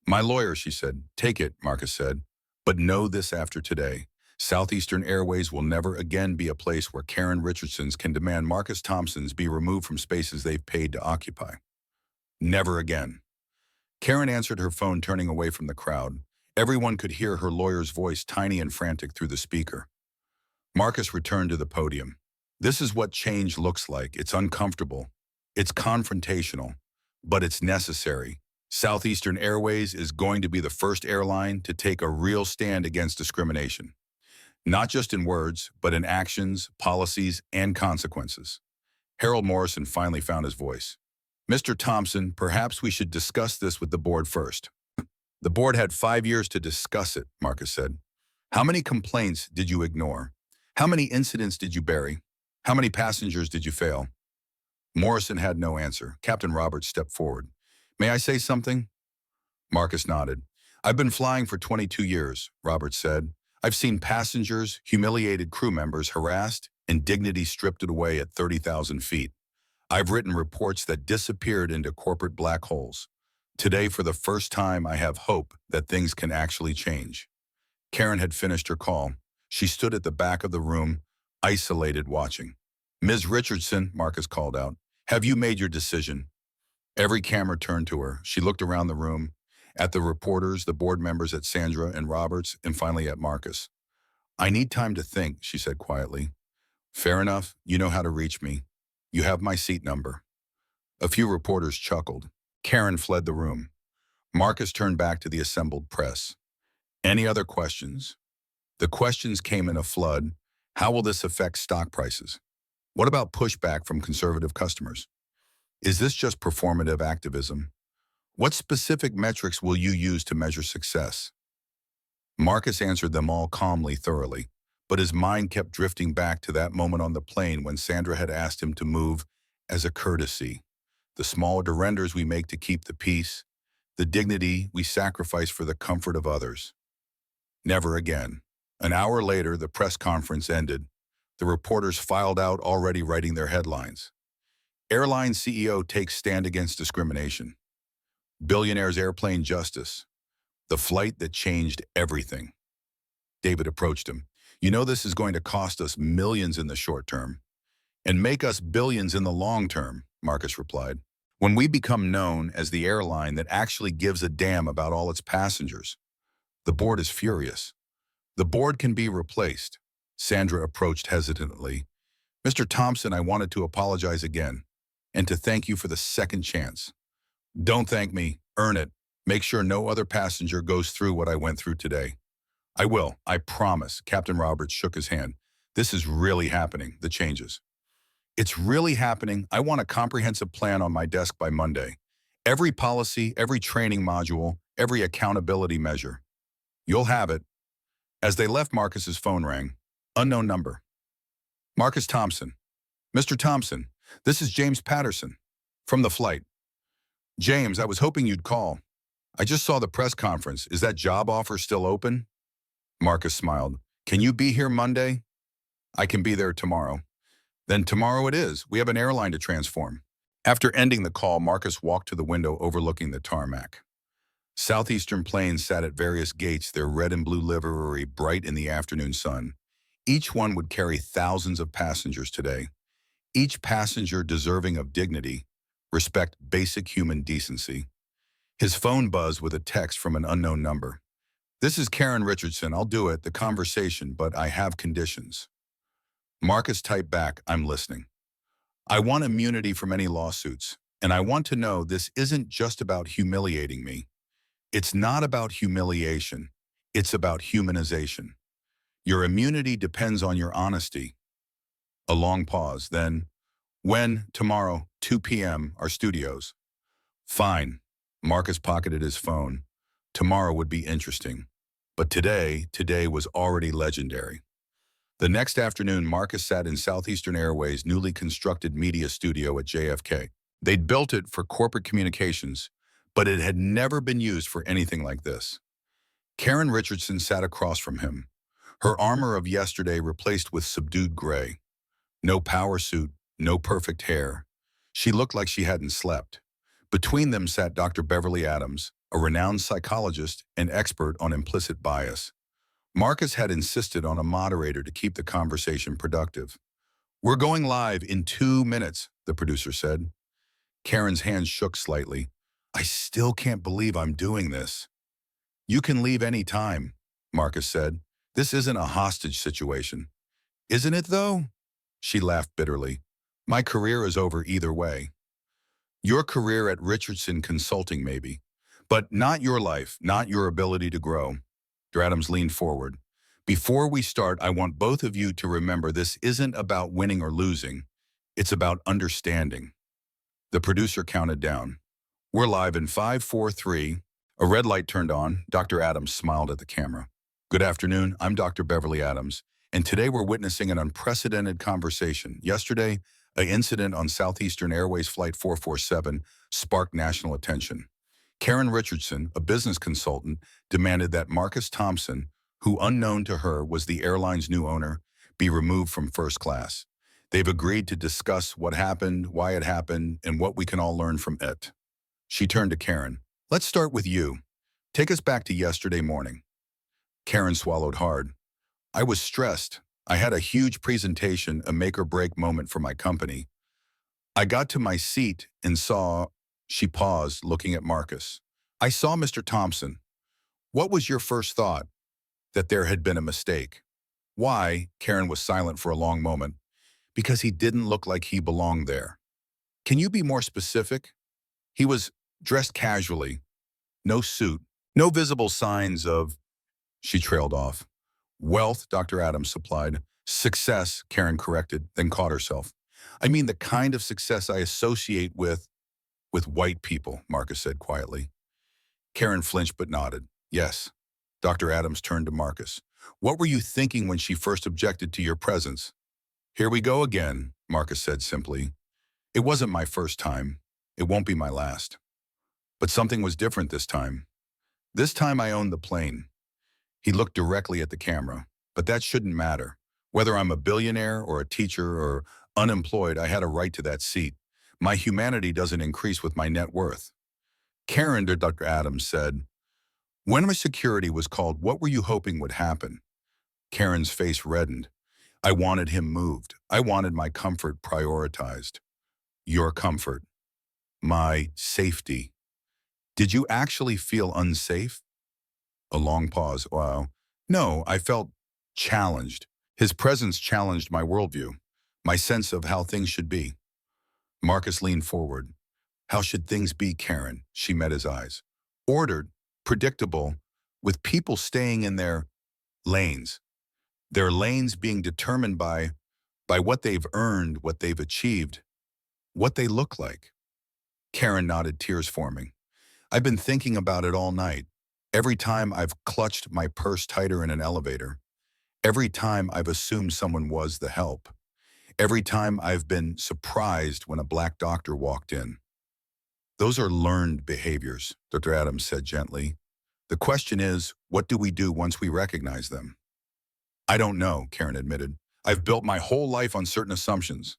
My lawyer, she said. Take it, Marcus said. But know this after today. Southeastern Airways will never again be a place where Karen Richardsons can demand Marcus Thompsons be removed from spaces they've paid to occupy. Never again. Karen answered her phone, turning away from the crowd. Everyone could hear her lawyer's voice, tiny and frantic, through the speaker. Marcus returned to the podium. This is what change looks like. It's uncomfortable. It's confrontational. But it's necessary. Southeastern Airways is going to be the first airline to take a real stand against discrimination. Not just in words, but in actions, policies, and consequences. Harold Morrison finally found his voice. Mr. Thompson, perhaps we should discuss this with the board first. The board had 5 years to discuss it, Marcus said. How many complaints did you ignore? How many incidents did you bury? How many passengers did you fail? Morrison had no answer. Captain Roberts stepped forward. May I say something? Marcus nodded. I've been flying for 22 years, Roberts said. I've seen passengers, humiliated crew members harassed, and dignity stripped away at 30,000 feet. I've written reports that disappeared into corporate black holes. Today, for the first time, I have hope that things can actually change. Karen had finished her call. She stood at the back of the room, isolated, watching. Ms. Richardson, Marcus called out, have you made your decision? Every camera turned to her. She looked around the room, at the reporters, the board members, at Sandra and Roberts, and finally at Marcus. I need time to think, she said quietly. Fair enough. You know how to reach me. You have my seat number. A few reporters chuckled. Karen fled the room. Marcus turned back to the assembled press. Any other questions? The questions came in a flood. How will this affect stock prices? What about pushback from conservative customers? Is this just performative activism? What specific metrics will you use to measure success? Marcus answered them all calmly, thoroughly, but his mind kept drifting back to that moment on the plane when Sandra had asked him to move as a courtesy. The small surrenders we make to keep the peace, the dignity we sacrifice for the comfort of others. Never again. An hour later, the press conference ended. The reporters filed out, already writing their headlines. Airline CEO takes stand against discrimination. Billionaire's airplane justice. The flight that changed everything. David approached him. You know this is going to cost us millions in the short term and make us billions in the long term, Marcus replied. When we become known as the airline that actually gives a damn about all its passengers. The board is furious. The board can be replaced. Sandra approached hesitantly. Mr. Thompson, I wanted to apologize again and to thank you for the second chance. Don't thank me. Earn it. Make sure no other passenger goes through what I went through today. I will. I promise. Captain Roberts shook his hand. This is really happening, the changes. It's really happening. I want a comprehensive plan on my desk by Monday. Every policy, every training module, every accountability measure. You'll have it. As they left, Marcus's phone rang. Unknown number. Marcus Thompson. Mr. Thompson, this is James Patterson from the flight. James, I was hoping you'd call. I just saw the press conference. Is that job offer still open? Marcus smiled. Can you be here Monday? I can be there tomorrow. Then tomorrow it is. We have an airline to transform. After ending the call, Marcus walked to the window overlooking the tarmac. Southeastern planes sat at various gates, their red and blue livery bright in the afternoon sun. Each one would carry thousands of passengers today. Each passenger deserving of dignity, respect, basic human decency. His phone buzzed with a text from an unknown number. This is Karen Richardson. I'll do it, the conversation, but I have conditions. Marcus typed back, I'm listening. I want immunity from any lawsuits, and I want to know this isn't just about humiliating me. It's not about humiliation. It's about humanization. Your immunity depends on your honesty. A long pause, then, when, tomorrow, 2 p.m., our studios. Fine. Marcus pocketed his phone. Tomorrow would be interesting. But today was already legendary. The next afternoon, Marcus sat in Southeastern Airways' newly constructed media studio at JFK. They'd built it for corporate communications, but it had never been used for anything like this. Karen Richardson sat across from him, her armor of yesterday replaced with subdued gray. No power suit, no perfect hair. She looked like she hadn't slept. Between them sat Dr. Beverly Adams, a renowned psychologist and expert on implicit bias. Marcus had insisted on a moderator to keep the conversation productive. "We're going live in 2 minutes," the producer said. Karen's hands shook slightly. "I still can't believe I'm doing this." "You can leave any time," Marcus said. "This isn't a hostage situation." "Isn't it, though?" She laughed bitterly. "My career is over either way." "Your career at Richardson Consulting, maybe. But not your life, not your ability to grow." Dr. Adams leaned forward. "Before we start, I want both of you to remember this isn't about winning or losing. It's about understanding." The producer counted down. "We're live in 5, 4, 3. A red light turned on. Dr. Adams smiled at the camera. "Good afternoon, I'm Dr. Beverly Adams, and today we're witnessing an unprecedented conversation. Yesterday, an incident on Southeastern Airways Flight 447 sparked national attention. Karen Richardson, a business consultant, demanded that Marcus Thompson, who unknown to her was the airline's new owner, be removed from first class. They've agreed to discuss what happened, why it happened, and what we can all learn from it." She turned to Karen. "Let's start with you. Take us back to yesterday morning." Karen swallowed hard. "I was stressed. I had a huge presentation, a make-or-break moment for my company. I got to my seat and saw—" She paused, looking at Marcus. "I saw Mr. Thompson. What was your first thought?" "That there had been a mistake." "Why?" Karen was silent for a long moment. "Because he didn't look like he belonged there." "Can you be more specific?" "He was dressed casually. No suit. No visible signs of—" She trailed off. "Wealth," Dr. Adams supplied. "Success," Karen corrected, then caught herself. "I mean the kind of success I associate with white people," Marcus said quietly. Karen flinched but nodded. "Yes." Dr. Adams turned to Marcus. "What were you thinking when she first objected to your presence?" "Here we go again," Marcus said simply. "It wasn't my first time. It won't be my last. But something was different this time. This time I owned the plane." He looked directly at the camera. "But that shouldn't matter. Whether I'm a billionaire or a teacher or unemployed, I had a right to that seat. My humanity doesn't increase with my net worth." "Karen," Dr. Adams said, "when my security was called, what were you hoping would happen?" Karen's face reddened. "I wanted him moved. I wanted my comfort prioritized." "Your comfort." "My safety." "Did you actually feel unsafe?" A long pause. "Wow. No, I felt challenged. His presence challenged my worldview, my sense of how things should be." Marcus leaned forward. "How should things be, Karen?" She met his eyes. "Ordered, predictable, with people staying in their lanes. Their lanes being determined by what they've earned, what they've achieved, what they look like." Karen nodded, tears forming. "I've been thinking about it all night. Every time I've clutched my purse tighter in an elevator. Every time I've assumed someone was the help. Every time I've been surprised when a black doctor walked in." "Those are learned behaviors," Dr. Adams said gently. "The question is, what do we do once we recognize them?" "I don't know," Karen admitted. "I've built my whole life on certain assumptions.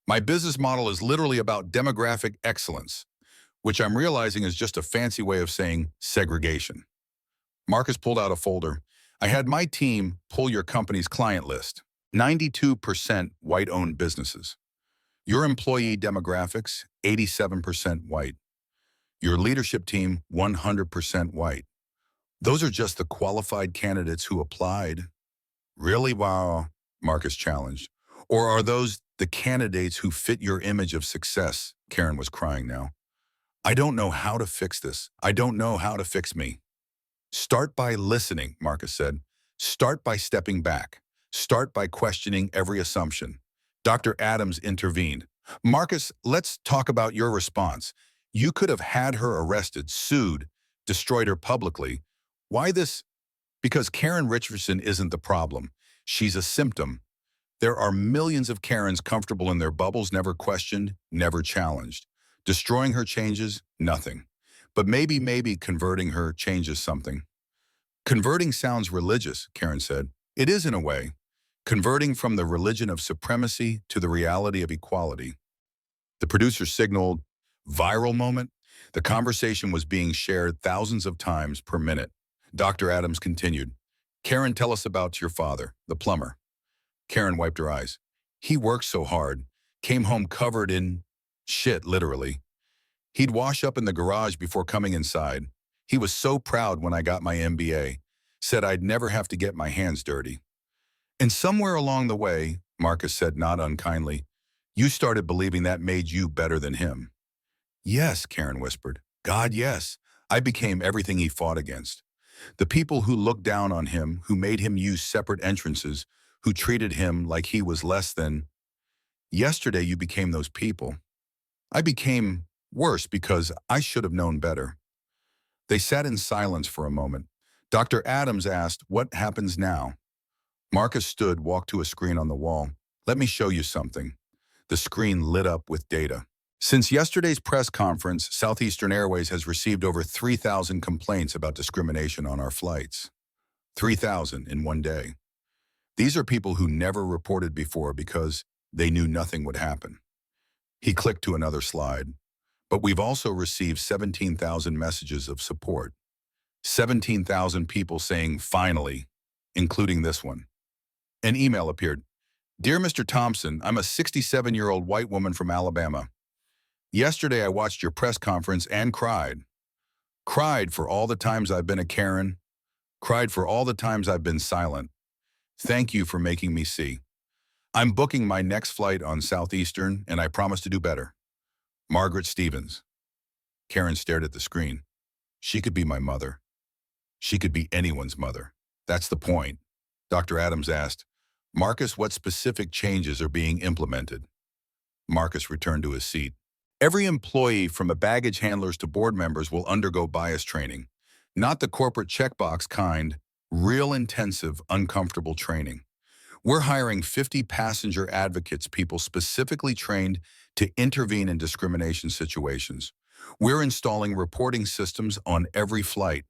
My business model is literally about demographic excellence, which I'm realizing is just a fancy way of saying segregation." Marcus pulled out a folder. "I had my team pull your company's client list. 92% white-owned businesses. Your employee demographics, 87% white. Your leadership team, 100% white. Those are just the qualified candidates who applied." "Really? Wow," Marcus challenged. "Or are those the candidates who fit your image of success?" Karen was crying now. "I don't know how to fix this. I don't know how to fix me." "Start by listening," Marcus said. "Start by stepping back. Start by questioning every assumption." Dr. Adams intervened. "Marcus, let's talk about your response. You could have had her arrested, sued, destroyed her publicly. Why this?" "Because Karen Richardson isn't the problem. She's a symptom. There are millions of Karens comfortable in their bubbles, never questioned, never challenged. Destroying her changes nothing. But maybe converting her changes something. Converting sounds religious, Karen said. It is in a way. Converting from the religion of supremacy to the reality of equality. The producer signaled, viral moment. The conversation was being shared thousands of times per minute. Dr. Adams continued, Karen, tell us about your father, the plumber. Karen wiped her eyes. He worked so hard, came home covered in shit, literally. He'd wash up in the garage before coming inside. He was so proud when I got my MBA, said I'd never have to get my hands dirty. And somewhere along the way, Marcus said not unkindly, you started believing that made you better than him. Yes, Karen whispered. God, yes. I became everything he fought against. The people who looked down on him, who made him use separate entrances, who treated him like he was less than. Yesterday you became those people. I became worse because I should have known better. They sat in silence for a moment. Dr. Adams asked, what happens now? Marcus stood, walked to a screen on the wall. Let me show you something. The screen lit up with data. Since yesterday's press conference, Southeastern Airways has received over 3,000 complaints about discrimination on our flights. 3,000 in one day. These are people who never reported before because they knew nothing would happen. He clicked to another slide. But we've also received 17,000 messages of support. 17,000 people saying, finally, including this one. An email appeared. Dear Mr. Thompson, I'm a 67-year-old white woman from Alabama. Yesterday I watched your press conference and cried. Cried for all the times I've been a Karen. Cried for all the times I've been silent. Thank you for making me see. I'm booking my next flight on Southeastern, and I promise to do better. Margaret Stevens. Karen stared at the screen. She could be my mother. She could be anyone's mother. That's the point. Dr. Adams asked, Marcus, what specific changes are being implemented? Marcus returned to his seat. Every employee, from the baggage handlers to board members, will undergo bias training. Not the corporate checkbox kind, real intensive, uncomfortable training. We're hiring 50 passenger advocates, people specifically trained to intervene in discrimination situations. We're installing reporting systems on every flight.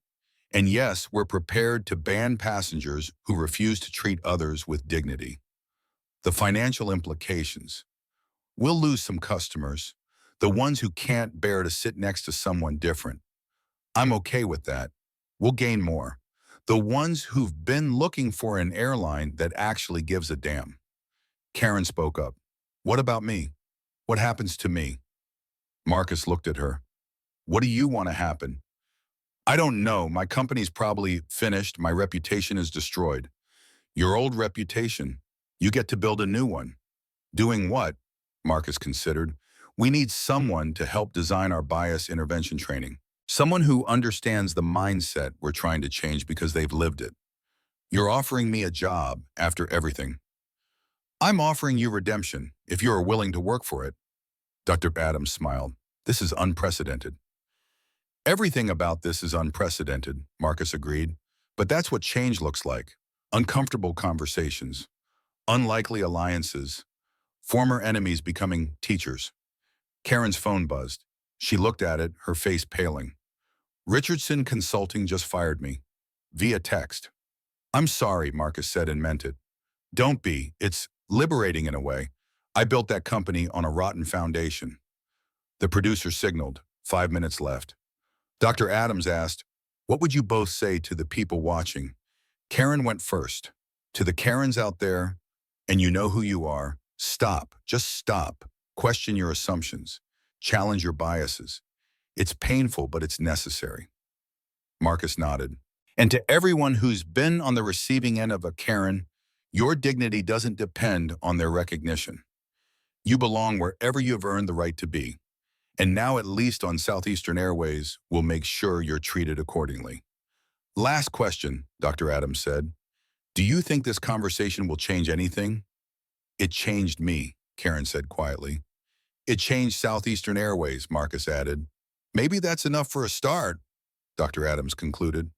And yes, we're prepared to ban passengers who refuse to treat others with dignity. The financial implications. We'll lose some customers, the ones who can't bear to sit next to someone different. I'm okay with that. We'll gain more. The ones who've been looking for an airline that actually gives a damn. Karen spoke up. What about me? What happens to me? Marcus looked at her. What do you want to happen? I don't know. My company's probably finished. My reputation is destroyed. Your old reputation. You get to build a new one. Doing what? Marcus considered. We need someone to help design our bias intervention training. Someone who understands the mindset we're trying to change because they've lived it. You're offering me a job after everything. I'm offering you redemption if you are willing to work for it. Dr. Adams smiled. This is unprecedented. Everything about this is unprecedented, Marcus agreed. But that's what change looks like. Uncomfortable conversations, unlikely alliances, former enemies becoming teachers. Karen's phone buzzed. She looked at it, her face paling. Richardson Consulting just fired me. Via text. I'm sorry, Marcus said and meant it. Don't be. It's liberating in a way. I built that company on a rotten foundation. The producer signaled. 5 minutes left. Dr. Adams asked, what would you both say to the people watching? Karen went first. To the Karens out there, and you know who you are, stop. Just stop. Question your assumptions. Challenge your biases. It's painful, but it's necessary. Marcus nodded. And to everyone who's been on the receiving end of a Karen, your dignity doesn't depend on their recognition. You belong wherever you've earned the right to be. And now, at least on Southeastern Airways, we'll make sure you're treated accordingly. Last question, Dr. Adams said. Do you think this conversation will change anything? It changed me, Karen said quietly. It changed Southeastern Airways, Marcus added. Maybe that's enough for a start, Dr. Adams concluded.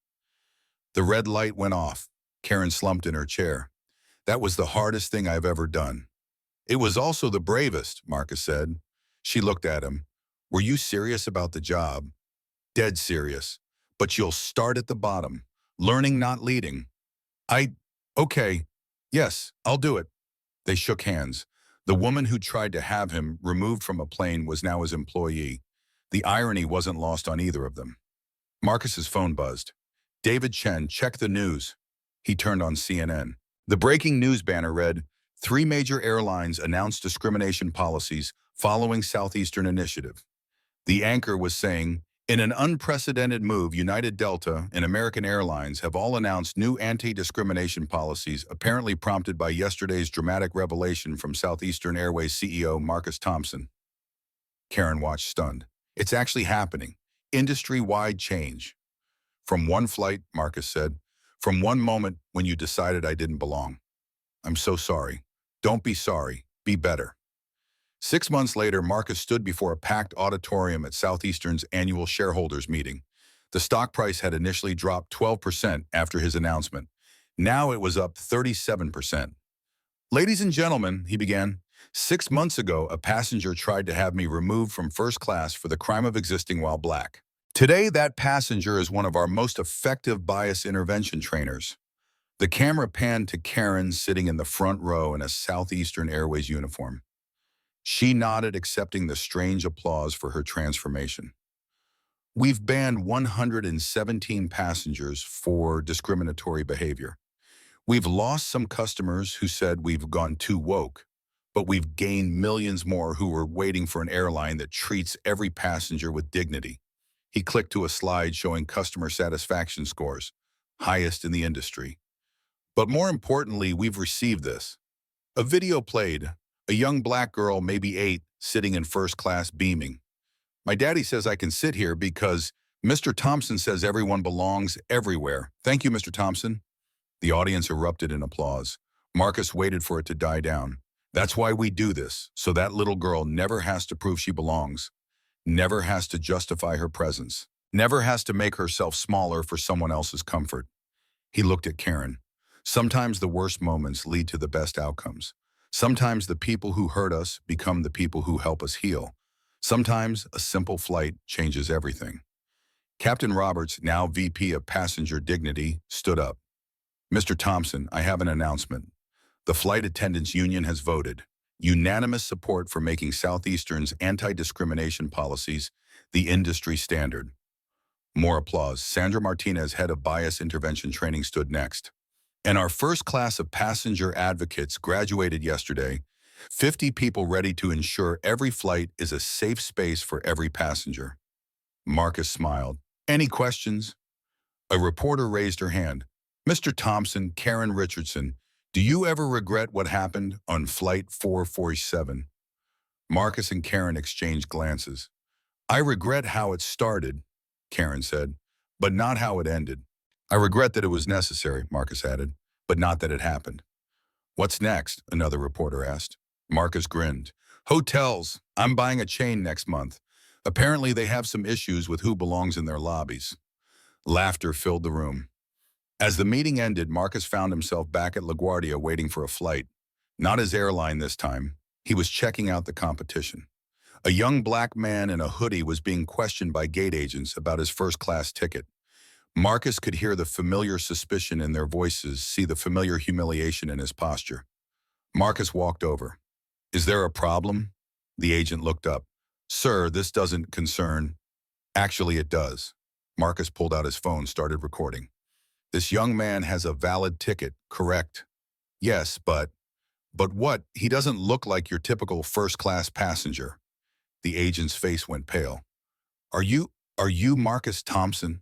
The red light went off. Karen slumped in her chair. That was the hardest thing I've ever done. It was also the bravest, Marcus said. She looked at him. Were you serious about the job? Dead serious. But you'll start at the bottom. Learning, not leading. Okay. Yes, I'll do it. They shook hands. The woman who tried to have him removed from a plane was now his employee. The irony wasn't lost on either of them. Marcus's phone buzzed. David Chen, check the news. He turned on CNN. The breaking news banner read, 3 major airlines announced discrimination policies following Southeastern Initiative. The anchor was saying, in an unprecedented move, United, Delta, and American Airlines have all announced new anti-discrimination policies, apparently prompted by yesterday's dramatic revelation from Southeastern Airways CEO Marcus Thompson. Karen watched stunned. It's actually happening. Industry-wide change. From one flight, Marcus said, from one moment when you decided I didn't belong. I'm so sorry. Don't be sorry. Be better. 6 months later, Marcus stood before a packed auditorium at Southeastern's annual shareholders meeting. The stock price had initially dropped 12% after his announcement. Now it was up 37%. Ladies and gentlemen, he began, 6 months ago, a passenger tried to have me removed from first class for the crime of existing while black. Today, that passenger is one of our most effective bias intervention trainers. The camera panned to Karen sitting in the front row in a Southeastern Airways uniform. She nodded, accepting the strange applause for her transformation. We've banned 117 passengers for discriminatory behavior. We've lost some customers who said we've gone too woke, but we've gained millions more who were waiting for an airline that treats every passenger with dignity. He clicked to a slide showing customer satisfaction scores, highest in the industry. But more importantly, we've received this. A video played, a young black girl, maybe 8, sitting in first class beaming. My daddy says I can sit here because Mr. Thompson says everyone belongs everywhere. Thank you, Mr. Thompson. The audience erupted in applause. Marcus waited for it to die down. That's why we do this, so that little girl never has to prove she belongs, never has to justify her presence, never has to make herself smaller for someone else's comfort. He looked at Karen. Sometimes the worst moments lead to the best outcomes. Sometimes the people who hurt us become the people who help us heal. Sometimes a simple flight changes everything. Captain Roberts, now VP of Passenger Dignity, stood up. Mr. Thompson, I have an announcement. The Flight Attendants Union has voted unanimous support for making Southeastern's anti-discrimination policies the industry standard. More applause. Sandra Martinez, head of bias intervention training, stood next. And our first class of passenger advocates graduated yesterday, 50 people ready to ensure every flight is a safe space for every passenger. Marcus smiled. Any questions? A reporter raised her hand. Mr. Thompson, Karen Richardson, do you ever regret what happened on Flight 447? Marcus and Karen exchanged glances. I regret how it started, Karen said, but not how it ended. I regret that it was necessary, Marcus added, but not that it happened. What's next? Another reporter asked. Marcus grinned. Hotels. I'm buying a chain next month. Apparently they have some issues with who belongs in their lobbies. Laughter filled the room. As the meeting ended, Marcus found himself back at LaGuardia waiting for a flight. Not his airline this time. He was checking out the competition. A young black man in a hoodie was being questioned by gate agents about his first-class ticket. Marcus could hear the familiar suspicion in their voices, see the familiar humiliation in his posture. Marcus walked over. Is there a problem? The agent looked up. Sir, this doesn't concern. Actually, it does. Marcus pulled out his phone, started recording. This young man has a valid ticket, correct? Yes, but what? He doesn't look like your typical first-class passenger. The agent's face went pale. Are you Marcus Thompson?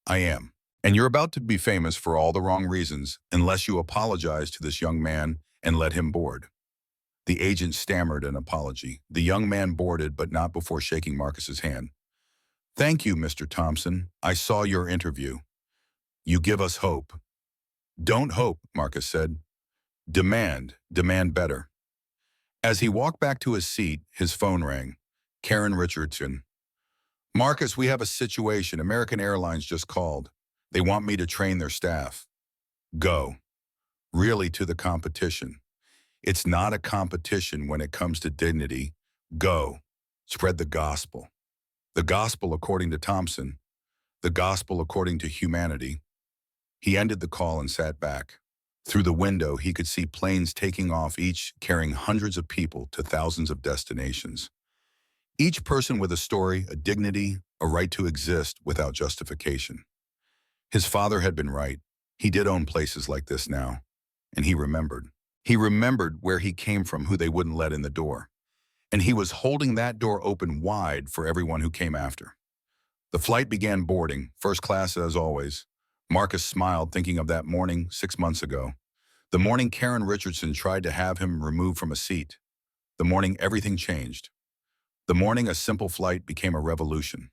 I am. And you're about to be famous for all the wrong reasons unless you apologize to this young man and let him board. The agent stammered an apology. The young man boarded, but not before shaking Marcus's hand. Thank you, Mr. Thompson. I saw your interview. You give us hope. Don't hope, Marcus said. Demand better. As he walked back to his seat, his phone rang. Karen Richardson. Marcus, we have a situation. American Airlines just called. They want me to train their staff. Go. really to the competition. It's not a competition when it comes to dignity. Go. Spread the gospel. The gospel according to Thompson. The gospel according to humanity. He ended the call and sat back. Through the window, he could see planes taking off, each carrying hundreds of people to thousands of destinations. Each person with a story, a dignity, a right to exist without justification. His father had been right. He did own places like this now. And he remembered. He remembered where he came from, who they wouldn't let in the door. And he was holding that door open wide for everyone who came after. The flight began boarding, first class as always. Marcus smiled, thinking of that morning 6 months ago. The morning Karen Richardson tried to have him removed from a seat. The morning everything changed. The morning a simple flight became a revolution.